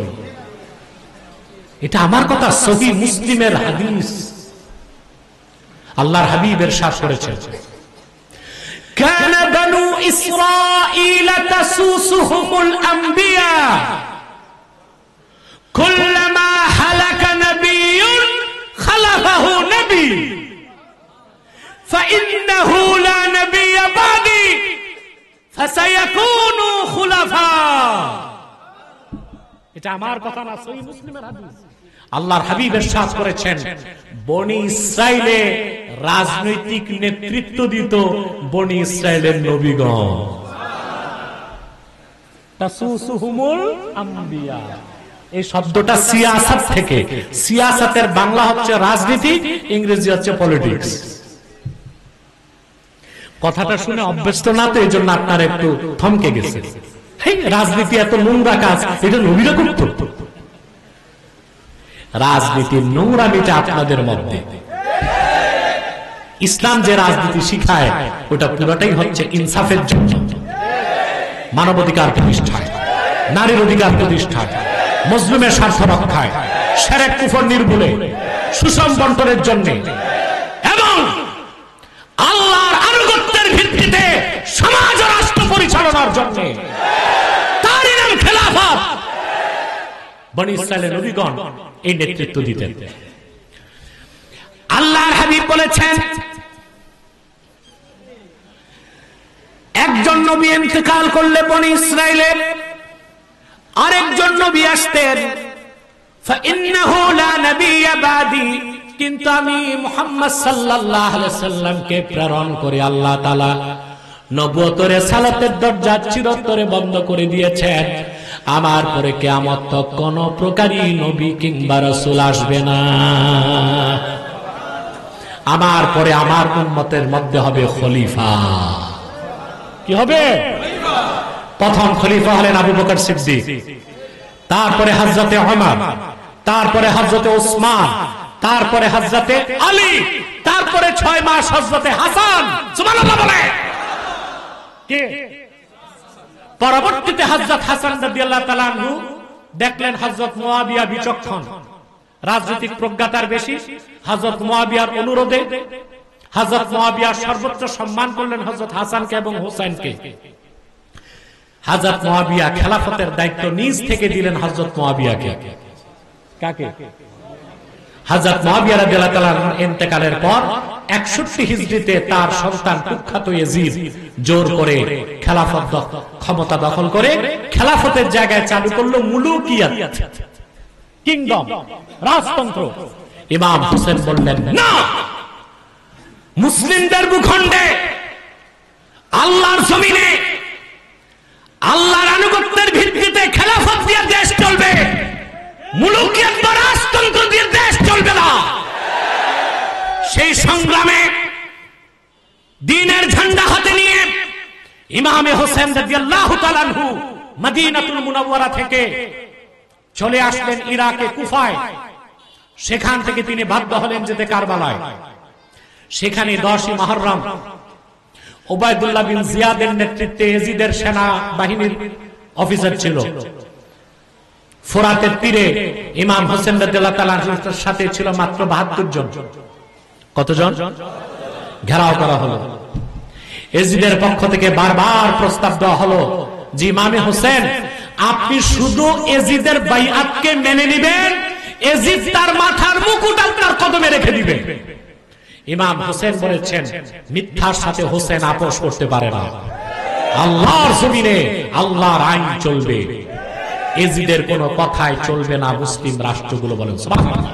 এটা আমার কথা, সহিহ মুসলিমের হাদিস। আল্লাহর হাবিব ইরশাদ করেছেন, কানা বানু ইসরাঈল তাসুসুহুমুল আম্বিয়া কুল্লামা হালাকা নাবিয়্যুন খালাফাহু নবী ফাইন্নাহু লা নাবিয়্যা বাদি ফাসায়াকুনু খুলাফা। এটা আমার কথা না, সহিহ মুসলিমের হাদিস। আল্লাহর হাবিব ইরশাদ করেছেন, বনি ইসরাইলে রাজনৈতিক নেতৃত্ব দিত বনি ইসরাইলের নবীগণ। তাসুসুহুমুল আম্বিয়া, এই শব্দটা সিয়াসাত থেকে, সিয়াসাতের বাংলা হচ্ছে রাজনীতি, ইংরেজি হচ্ছে পলিটিক্স। কথাটা শুনে অভ্যস্ত না, তো এই জন্য আপনার একটু থমকে গেছে। রাজনীতি এত নোংরা কাজ, এটা নবীরা করত? রাজনীতির নোংরামিটা আপনাদের মধ্যে। ইসলাম যে রাজনীতি শিখায় ওটা পুরোটাই হচ্ছে ইনসাফের জন্য, মানবাধিকার প্রতিষ্ঠায়, নারীর অধিকার প্রতিষ্ঠায়, মুসলিমের স্বার্থ রক্ষায়, শিরক কুফর নির্মূলে, সুষম বন্টনের জন্য এবং আল্লাহর আনুগত্যের ভিত্তিতে সমাজ ও রাষ্ট্র পরিচালনার জন্য। তারই নাম খেলাফত। বনি ইসরাইলের নবীগণ এই নেতৃত্ব দিতেন। আল্লাহর হাবিব বলেছেন, একজন নবী ইন্তেকাল করলে বনি ইসরাইলে আরেকজন নবী আসতেন, ফাইন্নাহু লা নাবিয়্যা বাদি, কিন্তু আমি মুহাম্মদ সাল্লাল্লাহু আলাইহি সাল্লামকে প্রেরণ করে আল্লাহ তাআলা নবুয়ত রিসালাতের দরজা চিরতরে বন্ধ করে দিয়েছেন। আমার পরে কিয়ামত তক কোন প্রকারই নবী কিংবা রাসূল আসবে না। আমার পরে আমার উম্মতের মধ্যে হবে খলিফা। কি হবে? প্রথম খলিফা হলেন আবু বকর সিদ্দিক, তারপরে হযরতে ওমর, তারপরে হযরতে ওসমান, তারপরে হযরতে আলী, তারপরে 6 মাস হযরতে হাসান। সুবহানাল্লাহ বলে। কে? পরবর্তীতে হযরত হাসান রাদিয়াল্লাহু তাআলা আনহু দেখলেন হযরত মুয়াবিয়া বিচক্ষণ, রাজনৈতিক প্রজ্ঞা তার বেশি। হযরত মুয়াবিয়ার অনুরোধে হযরত মুয়াবিয়া সর্বোচ্চ সম্মান করলেন হযরত হাসানকে এবং হোসেনকে। হযরত মুয়াবিয়া খেলাফতের দায়িত্ব নিজ থেকে দিলেন হযরত মুয়াবিয়াকে। কাকে? হযরত মুয়াবিয়া রাদিয়াল্লাহু তাআলা ইন্তেকালের পর 61 হিজরিতে তার সন্তান কুখ্যাত ইয়াজিদ জোর করে খেলাফত ক্ষমতা দখল করে খেলাফতের জায়গায় চালু করলো মুলুকিয়াত, কিংডম, রাজতন্ত্র। ইমাম হোসেন বললেন, না, মুসলিমদের ভূখণ্ডে আল্লাহর জমিনে আল্লাহর আনুগত্যের ভিত্তিতে খেলাফত দিয়ে দেশ চলবে, মুলুকিয়াত বা রাজতন্ত্র দিয়ে দেশ চলবে না। সেই সংগ্রামে দ্বীনের ঝান্ডা হাতে নিয়ে ইমামে হোসেন রাদিয়াল্লাহু তাআলা আনহু মদিনাতুল মুনাওয়ারা থেকে চলে আসলেন ইরাকে কুফায়। সেখান থেকে তিনি বাধ্য হলেন যেতে কারবালায়। সেখানে 10ই মুহররম উবাইদুল্লাহ বিন জিয়াদের নেতৃত্বে ইয়াজিদের সেনা বাহিনীর অফিসার ছিল। ফোরাতের তীরে ইমাম হোসেন রাদিয়াল্লাহু তাআলা আনহুর সাথে ছিল মাত্র 72 জন। কতজন? ঘেরাও করা হলো। ইয়াজিদের পক্ষ থেকে বারবার প্রস্তাব দেওয়া হলো যে ইমামে হোসেন, আপনি শুধু ইয়াজিদের বাইআতকে মেনে নেবেন, ইয়াজিদ তার মাথার মুকুট আপনার কদমে রেখে দিবেন। ইমাম হোসেন বলেছেন, মিথ্যার সাথে হোসেন আপোষ করতে পারে না। আল্লাহর জমিনে আল্লাহর আইন চলবে, ইয়াজিদের কোনো কথাই চলবে না। মুসলিম রাষ্ট্রগুলো বলেন সুবহানাল্লাহ।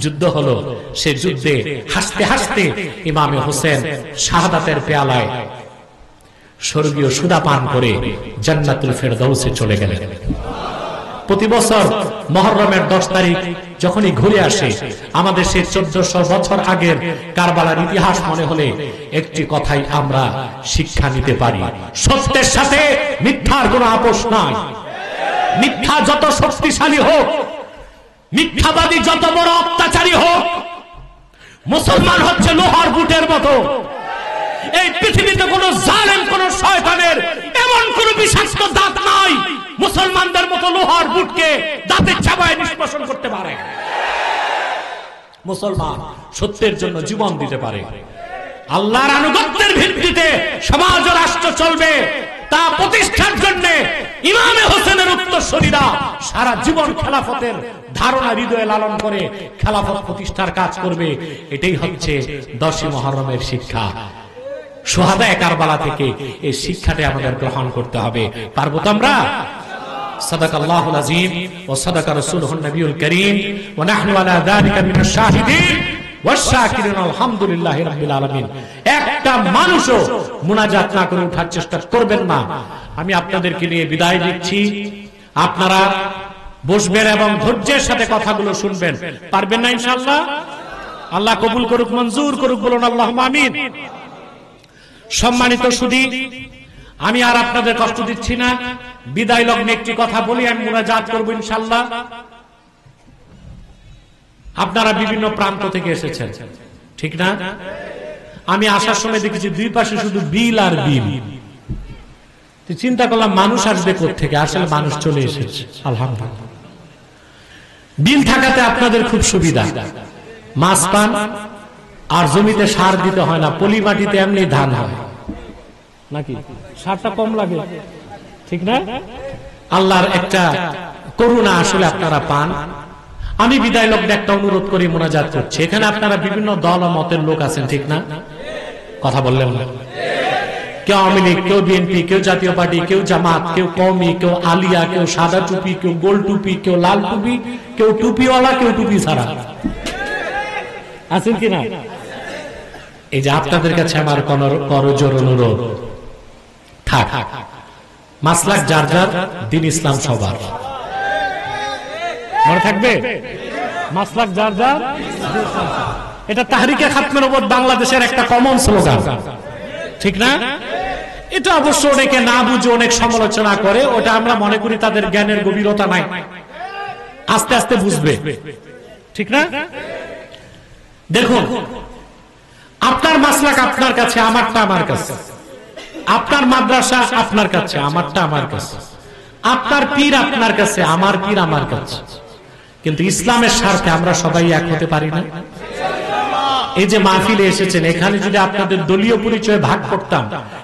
যুদ্ধ হলো। সে যুদ্ধে হাসতে হাসতে ইমামে হোসেন শাহাদাতের পেয়ালায় স্বর্গীয় সুধা পান করে জান্নাতুল ফেরদাউসে চলে গেলেন। প্রতি বছর মুহররমের 10 তারিখ যখনই ঘুরে আসে, আমাদের সেই 1400 বছর আগের কারবালার ইতিহাস মনে হলে একটি কথাই আমরা শিক্ষা নিতে পারি, সত্যের সাথে মিথ্যার কোনো আপোষ নাই। মিথ্যা যত শক্তিশালী হোক, মিথ্যাবাদী যত বড় অত্যাচারী হোক, মুসলমান হচ্ছে লোহার বুটের মতো। এই পৃথিবীতে কোন জালেম, কোন শয়তানের এমন কোন বিষাক্ত দাঁত নাই মুসলমানদের মতো লোহার বুটকে দাঁতের চাবায় নিষ্কাশন করতে পারে। মুসলমান সত্যের জন্য জীবন দিতে পারে। আল্লাহর আনুগত্যের ভিত্তিতে সমাজ ও রাষ্ট্র চলবে, তা প্রতিষ্ঠার জন্য ইমামে হোসেনের উত্তরসূরিরা সারা জীবন খেলাফতের ধারণা হৃদয়ে লালন করে খেলাফত প্রতিষ্ঠার কাজ করবে। এটাই হচ্ছে 10ই মুহররমের শিক্ষা। শুহাদায়ে কারবালা থেকে এই শিক্ষাটা আমাদের গ্রহণ করতে হবে। পারবো তো আমরা? সাদাকাল্লাহুল আযীম ওয়া সাদাকা রাসূলুহুন নবিয়ুল কারীম ওয়া নাহনু আলা যালিকা মিনাশ শাহিদিন ওয়াশ শাকিরিন আলহামদুলিল্লাহি রাব্বিল আলামিন। একটা মানুষও মুনাজাত না করে ওঠার চেষ্টা করবেন না। আমি আপনাদেরকে নিয়ে বিদায় দিচ্ছি। আপনারা বসবেন এবং ধৈর্যের সাথে কথাগুলো শুনবেন। পারবেন না ইনশাআল্লাহ? আল্লাহ কবুল করুক, মঞ্জুর করুক, বলুন আল্লাহুম্মা আমিন। সম্মানিত সুধী, আমি আর আপনাদের কষ্ট দিচ্ছি না। বিদায় লগ্নে একটি কথা বলি, আমি মুনাজাত করব ইনশাআল্লাহ। আপনারা বিভিন্ন প্রান্ত থেকে এসেছেন, ঠিক না? আমি আসার সময় দেখেছি দুই পাশে শুধু বিল আর বিল। চিন্তা করলাম মানুষ আসবে কোত্থেকে, আসলে মানুষ চলে এসেছে। আলহামদুলিল্লাহ। বিল থাকাতে আপনাদের খুব সুবিধা, মাছ পান, আর জমিতে সার দিতে হয় না। পলি মাটিতে এমনি ধান হয় নাকি, সারটা কম লাগে, ঠিক না? আল্লাহর একটা করুণা আসলে আপনারা পান। আমি বিদায় লগ্নে একটা অনুরোধ করি, মুনাজাত করছি। এখানে আপনারা বিভিন্ন দল ও মতের লোক আছেন, ঠিক না? কথা বললেন না? কেউ আওয়ামী লীগ, কেউ বিএনপি, কেউ জাতীয় পার্টি, কেউ জামাত, কেউ কওমি, কেউ আলিয়া, কেউ সাদা টুপি, কেউ গোল টুপি, কেউ লাল টুপি, কেউ টুপিওয়ালা, কেউ টুপি ছাড়া। আছেন কিনা? এই যে আপনাদের কাছে আমার করজোর অনুরোধ, থাক মাসলাক যার যার, দিন ইসলাম সবার। মনে থাকবে? মাসলাক যার যার, এটা তাহরিকে খাতমের উপর বাংলাদেশের একটা কমন স্লোগান, ঠিক না? এটা অবশ্য অনেকে না বুঝে অনেক সমালোচনা করে, ওটা আমরা মনে করি তাদের জ্ঞানের গভীরতা নাই, আস্তে আস্তে বুঝবে, ঠিক না? দেখুন, আপনার মাসলাক আপনার কাছে, আমারটা আমার কাছে, আপনার মাদ্রাসা আপনার কাছে, আমারটা আমার কাছে, আপনার পীর আপনার কাছে, আমার পীর আমার কাছে, কিন্তু ইসলামের স্বার্থে আমরা সবাই এক হতে পারি না। এই যে মাহফিলে এসেছেন, এখানে যদি আপনাদের দলীয় পরিচয় ভাগ করতাম,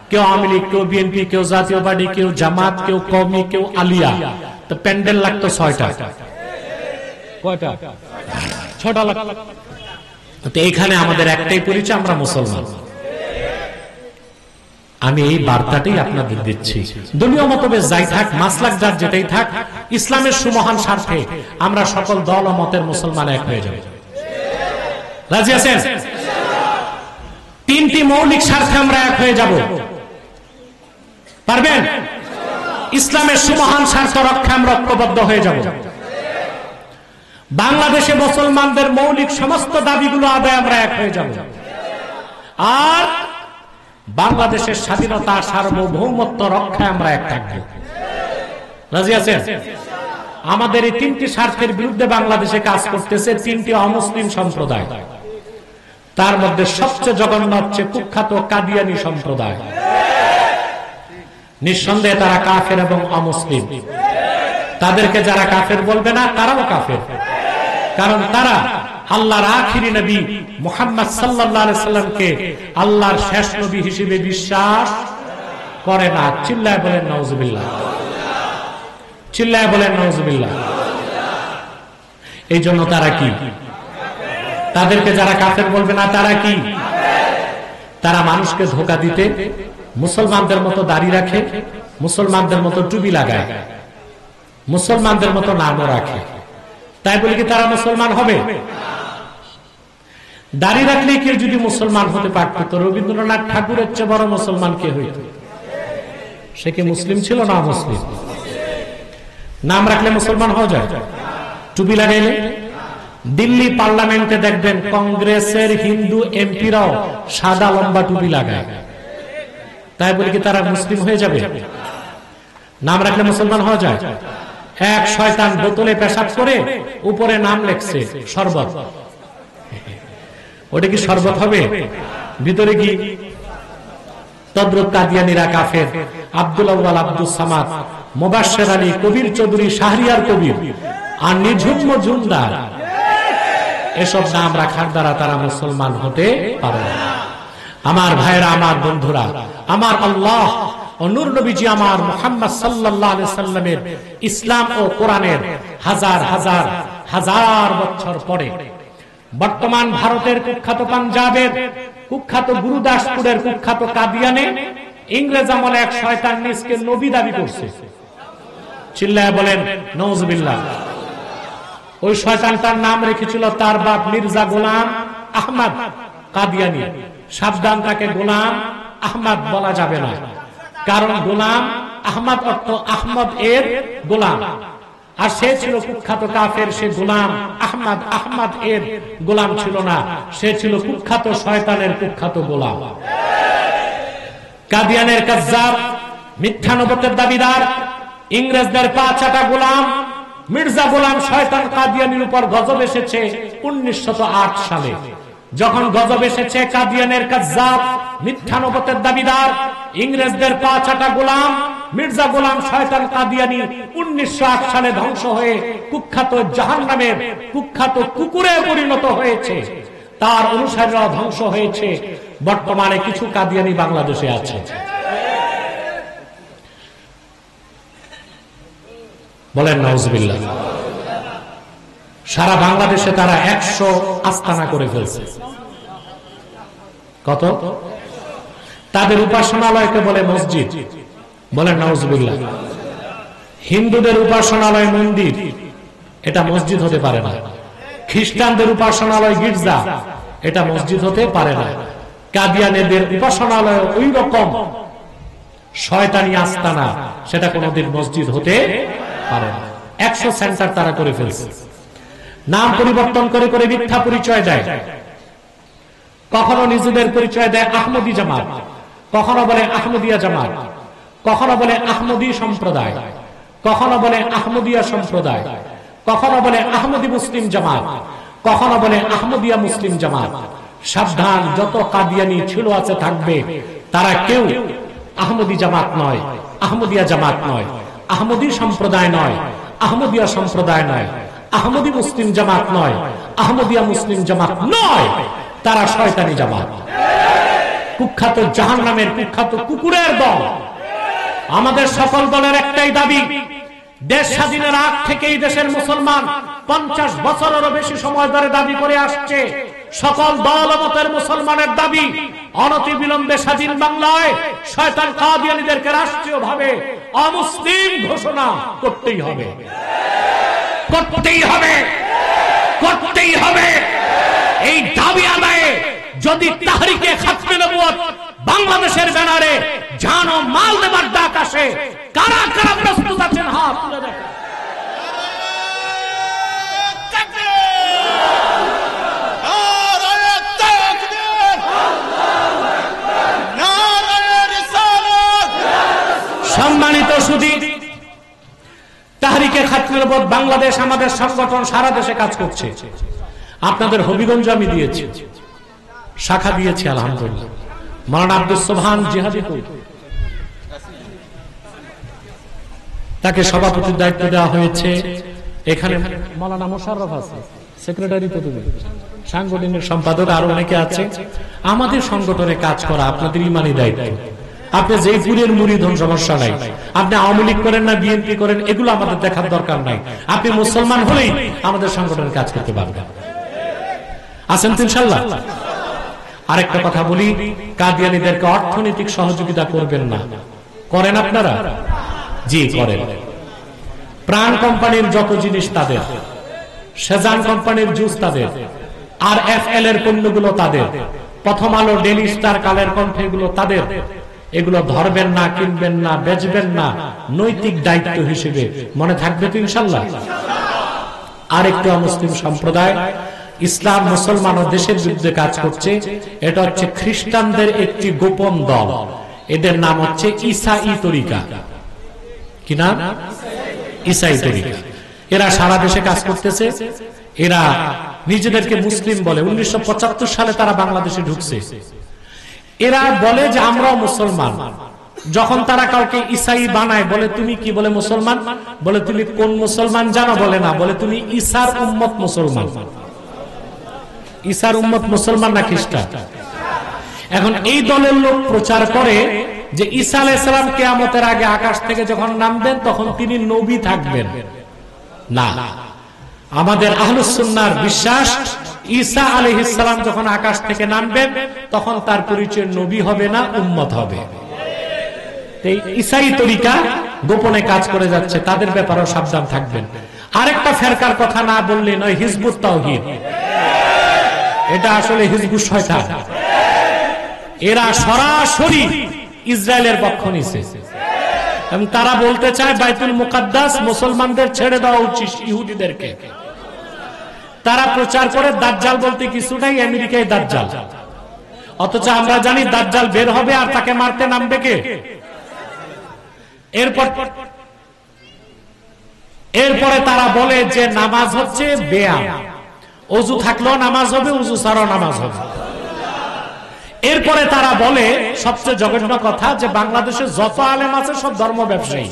কেউ আওয়ামী লীগ, কেউ বিএনপি, কেউ জাতীয় পার্টি, কেউ জামাত, কেউ কওমি, কেউ আলিয়া, তো প্যান্ডেল লাগতো 6টা। কয়টা? 6টা লাগতো। তো এখানে আমাদের একটাই পরিচয়, আমরা মুসলমান। আমি এই বার্তাটাই আপনাদের দিচ্ছি, দলীয় মতভেদ যাই থাক, মাসলাক যার যেটাই থাক, ইসলামের সুমহান স্বার্থে আমরা সকল দল ও মতের মুসলমান এক হয়ে যাব। রাজি আছেন? 3টি মৌলিক স্বার্থে আমরা এক হয়ে যাব, পারবেন? ইসলামের সুমহান স্বার্থ রক্ষা আমরা ঐক্যবদ্ধ হয়ে যাব। বাংলাদেশে মুসলমানদের মৌলিক সমস্ত দাবিগুলো আদায় আমরা এক হয়ে যাব। আর বাংলাদেশের স্বাধীনতা, সার্বভৌমত্ব রক্ষায় আমরা এক থাকব। রাজি আছেন? আমাদের এই 3টি স্বার্থের বিরুদ্ধে বাংলাদেশে কাজ করতেছে 3টি অমুসলিম সম্প্রদায়। তার মধ্যে সবচেয়ে জঘন্য হচ্ছে কুখ্যাত কাদিয়ানি সম্প্রদায়। নিঃসন্দেহে তারা কাফের এবং অমুসলিম। তাদেরকে যারা কাফের বলবে না, তারাও কাফের, কারণ তারা আল্লাহর আখিরি নবী মুহাম্মদ সাল্লাল্লাহু আলাইহি সাল্লামকে আল্লাহর শেষ নবী হিসেবে বিশ্বাস করে না। চিল্লায় বলেন নাউজুবিল্লাহ, চিল্লায় বলেন নাউজুবিল্লাহ। এই জন্য তারা কি? তাদেরকে যারা কাফের বলবে না, তারা কি? তারা মানুষকে ধোঁকা দিতে মুসলমানদের মতো দাড়ি রাখে, মুসলমানদের মতো টুপি লাগায়, মুসলমানদের মতো নামও রাখে। তাই বলে কি তারা মুসলমান হবে? দাড়ি রাখলে কেউ যদি মুসলমান হতে পারত, তো রবীন্দ্রনাথ ঠাকুরের চেয়ে বড় মুসলমান কে হইত? সে কি মুসলিম ছিল না মুসলিম? নাম রাখলে মুসলমান হওয়া যায়? টুপি লাগাইলে? দিল্লি পার্লামেন্টে দেখবেন কংগ্রেসের হিন্দু এমপিরাও সাদা লম্বা টুপি লাগায়। তাই বলে কি তারা মুসলিম হয়ে যাবে? নাম রাখলে মুসলমান হওয়া যায়? এক শয়তান বোতলে পেশাব করে উপরে নাম লেখছে শরবত, ওটা কি শরবত হবে? ভিতরে কি? তদ্রুপ কাদিয়ানীরা কাফের। আব্দুল আউয়াল, আব্দুল সামাদ, মুবাশশির আলী, কবির চৌধুরী, শাহরিয়ার কবির আর নিঝুম মজুমদার, এসব নাম রাখার দ্বারা তারা মুসলমান হতে পারে না। আমার ভাইরা, আমার বন্ধুরা, আমার আল্লাহ ও নূর নবীজি আমার মুহাম্মদ সাল্লাল্লাহু আলাইহি সাল্লামের ইসলাম ও কোরআনের হাজার হাজার হাজার বছর পরে বর্তমান ভারতের কুখ্যাত পাঞ্জাবের কুখ্যাত গুরুদাসপুরের কুখ্যাত কাদিয়ানে ইংরেজ আমলে এক শয়তান নিজকে নবী দাবি করছে। চিল্লায় বলেন নাউজুবিল্লাহ। ওই শয়তানটার নাম রেখেছিল তার বাপ মির্জা গোলাম আহমদ কাদিয়ানী। সাবধান, তাকে গোলাম আহমদ বলা যাবে না, কারণ গোলাম আহমদ অর্থ আহমদ এর গোলাম, আর সে ছিল কুখ্যাত কাফের। সে গোলাম আহমদ, আহমদ এর গোলাম ছিল না, সে ছিল কুখ্যাত শয়তানের কুখ্যাত গোলাম। কাদিয়ানের কাজ্জাব, মিথ্যা নবুয়তের দাবিদার, ইংরেজদের পা চাটা গোলাম মির্জা গোলাম শয়তান কাদিয়ানির উপর গজব এসেছে 1908 সালে। যখন গজব এসেছে, কাদিয়ানের কাজ্জাব, মিথ্যা নবুয়তের দাবিদার, ইংরেজদের পা চাটা গোলাম মির্জা গোলাম শয়তান কাদিয়ানী 1908 সালে ধ্বংস হয়ে কুখ্যাত জাহান্নামের কুখ্যাত কুকুরে পরিণত হয়েছে। তার অনুসারীরা ধ্বংস হয়েছে। বর্তমানে কিছু কাদিয়ানী বাংলাদেশে আছে। বলেন নাউজুবিল্লাহ। সারা বাংলাদেশে তারা 100 আস্তানা করে ফেলছে। কত? তাদের উপাসনালয়কে বলে মসজিদ, বলেন নাউজুবিল্লাহ। হিন্দুদের উপাসনালয় মন্দির, এটা মসজিদ হতে পারে না। খ্রিস্টানদের উপাসনালয় গির্জা, এটা মসজিদ হতে পারে না। কাদিয়ানীদের উপাসনালয় ওই রকম শয়তানি আস্তানা, সেটা কোনোদিন মসজিদ হতে পারে না। 100 সেন্টার তারা করে ফেলছে, নাম পরিবর্তন করে করে মিথ্যা পরিচয় দেয়। কখনো নিজেদের পরিচয় দেয় আহমদী জামাত, কখনো বলে আহমদিয়া জামাত, কখনো বলে আহমদী সম্প্রদায়, কখনো বলে আহমদিয়া সম্প্রদায়, কখনো বলে আহমদী মুসলিম জামাত, কখনো বলে আহমদিয়া মুসলিম জামাত। সাবধান, যত কাদিয়ানি ছিল আছে থাকবে, তারা কেউ আহমদী জামাত নয়, আহমদিয়া জামাত নয়, আহমদী সম্প্রদায় নয়, আহমদিয়া সম্প্রদায় নয়, আহমদী মুসলিম জামাত নয়, আহমদিয়া মুসলিম জামাত নয়, তারা শয়তানি জামাত, কুখ্যাত জাহান্নামের কুখ্যাত কুকুরের দল। আমাদের সকল দলের একটাই দাবি, দেশ স্বাধীনের আগ থেকেই দেশের মুসলমান 50 বছরেরও বেশি সময় ধরে দাবি করে আসছে, সকল দল মতের মুসলমানের দাবি, অনতিবিলম্বে স্বাধীন বাংলায় শয়তান কাদিয়ানীদেরকে রাষ্ট্রীয় ভাবে অমুসলিম ঘোষণা করতেই হবে, করতেই হবে, করতেই হবে। এই দাবি আদায়ে যদি তাহরিকে খাতমে নবুয়ত বাংলাদেশের ব্যানারে জান ও মাল দেবার ডাক আসে, কারা কারা প্রস্তুত আছেন? হাত তুলে দেখেন। সম্মানিত সুধী, তাহরিকে খাতমে নবুয়ত বাংলাদেশ আমাদের সংগঠন সারা দেশে কাজ করছে। আপনাদের হবিগঞ্জ আমি দিয়েছি, শাখা দিয়েছি আলহামদুলিল্লাহ। মাওলানা আব্দুস সোবহান জিহাদি, তাকে সভাপতির দায়িত্ব দেওয়া হয়েছে। এখানে মাওলানা মোশাররফ আছে, সেক্রেটারি পদবী, সাংগঠনিক সম্পাদক, আরো অনেকে আছে। আমাদের সংগঠনে কাজ করা আপনাদের ইমানি দায়িত্ব। আপনি যেই পুরের মুরিদ হন, সমস্যা নাই। আপনি আওয়ামী লীগ করেন না বিএনপি করেন, এগুলো আমাদের দেখার দরকার নাই। আপনি মুসলমান হলেই আমাদের সংগঠনে কাজ করতে পারবেন। আছেন তো ইনশাআল্লাহ? আরেকটা কথা বলি, কাদিয়ানীদেরকে অর্থনৈতিক সহযোগিতা করবেন না। করেন আপনারা? জি করেন। প্রাণ কোম্পানির যত জিনিস তাদের, সেজান কোম্পানির জুস তাদের, আর এফএল এর পণ্যগুলো তাদের, প্রথম আলো, ডেইলি স্টার, কালের কণ্ঠ, এগুলো তাদের। এগুলো ধরবেন না, কিনবেন না, বেচবেন না, নৈতিক দায়িত্ব হিসেবে মনে থাকবে তো ইনশাআল্লাহ। আরেকটা মুসলিম সম্প্রদায় ইসলাম মুসলমান ও দেশের বিরুদ্ধে কাজ করছে, এটা হচ্ছে খ্রিস্টানদের একটি গোপন দল। এদের নাম হচ্ছে ঈসাই তরিকা। কি নাম? ঈসাই তরিকা। এরা সারা দেশে কাজ করতেছে। এরা নিজেদেরকে মুসলিম বলে। 1975 সালে তারা বাংলাদেশে ঢুকছে। এরা বলে যে আমরাও মুসলমান। যখন তারা কাউকে ঈসাই বানায়, বলে তুমি কি? বলে মুসলমান। বলে তুমি কোন মুসলমান জানো? বলে না। বলে তুমি ঈসার উম্মত মুসলমান। ঈসার উম্মত মুসলমান না খ্রিস্টান? এখন এই দলের লোক প্রচার করে যে ঈসা আলাইহিস সালাম কিয়ামতের আগে আকাশ থেকে যখন নামবেন তখন তিনি নবী থাকবেন না। আমাদের আহলুস সুন্নাহর বিশ্বাস, ঈসা আলাইহিস সালাম যখন আকাশ থেকে নামবেন তখন তার পরিচয় নবী হবে না, উম্মত হবে। এই ঈসাই তরিকা গোপনে কাজ করে যাচ্ছে, তাদের ব্যাপারেও সাবধান থাকবেন। আরেকটা ফেরকার কথা না বললে নয়, হিজবুত তাওহীদ। এটা আসলে হিজবুত শয়তান। এরা সরাসরি ইসরায়েলের পক্ষ নিছে এবং তারা বলতে চায় বাইতুল মুকাদ্দাস মুসলমানদের ছেড়ে দেওয়া উচিত ইহুদিদেরকে। তারা প্রচার করে দাজ্জাল বলতে কিছুটাই, আমেরিকায় দাজ্জাল। অথচ আমরা জানি দাজ্জাল বের হবে আর তাকে মারতে নামবে কে? এরপরে তারা বলে যে নামাজ হচ্ছে বেয়াম, ওযু থাকলেও নামাজ হবে, ওযু ছাড়াও নামাজ হবে। এরপরে তারা বলে সবচেয়ে জঘন্য কথা যে বাংলাদেশে যত আলেম আছে সব ধর্ম ব্যবসায়ী।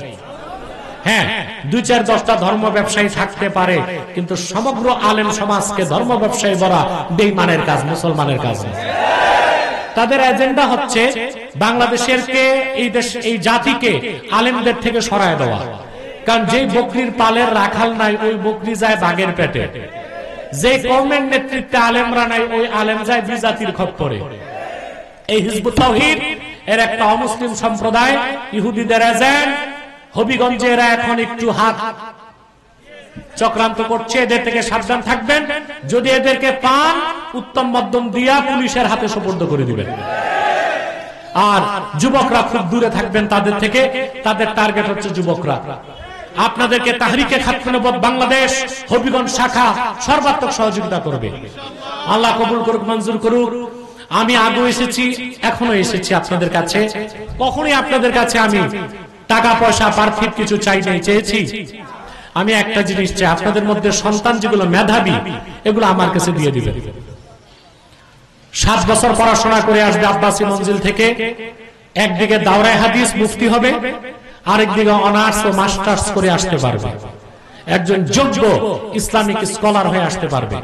হ্যাঁ, 2-4-10টা ধর্ম ব্যবসায়ী থাকতে পারে, কিন্তু সমগ্র আলেম সমাজকে ধর্ম ব্যবসায়ী বলা বেঈমানের কাজ, মুসলমানের কাজ। তাদের এজেন্ডা হচ্ছে বাংলাদেশের কে, এই দেশ, এই জাতিকে আলেমদের থেকে সরায় দেওয়া। কারণ যে বকরির পালের রাখাল নাই, ওই বকরি যায় বাঘের পেটে। যে কওমের নেতৃত্বে আলেমরা নাই, ওই আলেম যায় বিজাতির খপ্পরে। এই হিজবুত তাওহীদ এর একটা অমুসলিম সম্প্রদায়, ইহুদিদের এজেন্ট হবিগঞ্জে, এরা এখন একটু হাত চক্রান্ত করছে, এদের থেকে সাবধান থাকবেন। যদি এদেরকে পান, উত্তম মধ্যম দিয়া পুলিশের হাতে সোপর্দ করে দিবেন। আর যুবকরা খুব দূরে থাকবেন তাদের থেকে, তাদের টার্গেট হচ্ছে যুবকরা। আপনাদেরকে তাহরিকে খাতমে নবুওয়াত বাংলাদেশ হবিগঞ্জ শাখা সর্বাত্মক সহযোগিতা করবে। আল্লাহ কবুল করুক, মঞ্জুর করুক। আমি আগে এসেছি, এখনো এসেছি আপনাদের কাছে। কখনোই আপনাদের কাছে আমি টাকা পয়সা পার্থিব কিছু চাই নাই, চেয়েছি আমি একটা জিনিস চাই, আপনাদের মধ্যে সন্তান যেগুলো মেধাবী, এগুলো আমার কাছে দিয়ে দিবেন। 7 বছর পড়াশোনা করে আসবে আব্বাসী মঞ্জিল থেকে, একদিকে দাওরায়ে হাদিস মুফতি হবে, আরেকদিকে অনার্স ও মাস্টার্স করে আসতে পারবে, একজন যোগ্য ইসলামিক স্কলার হয়ে আসতে পারবে।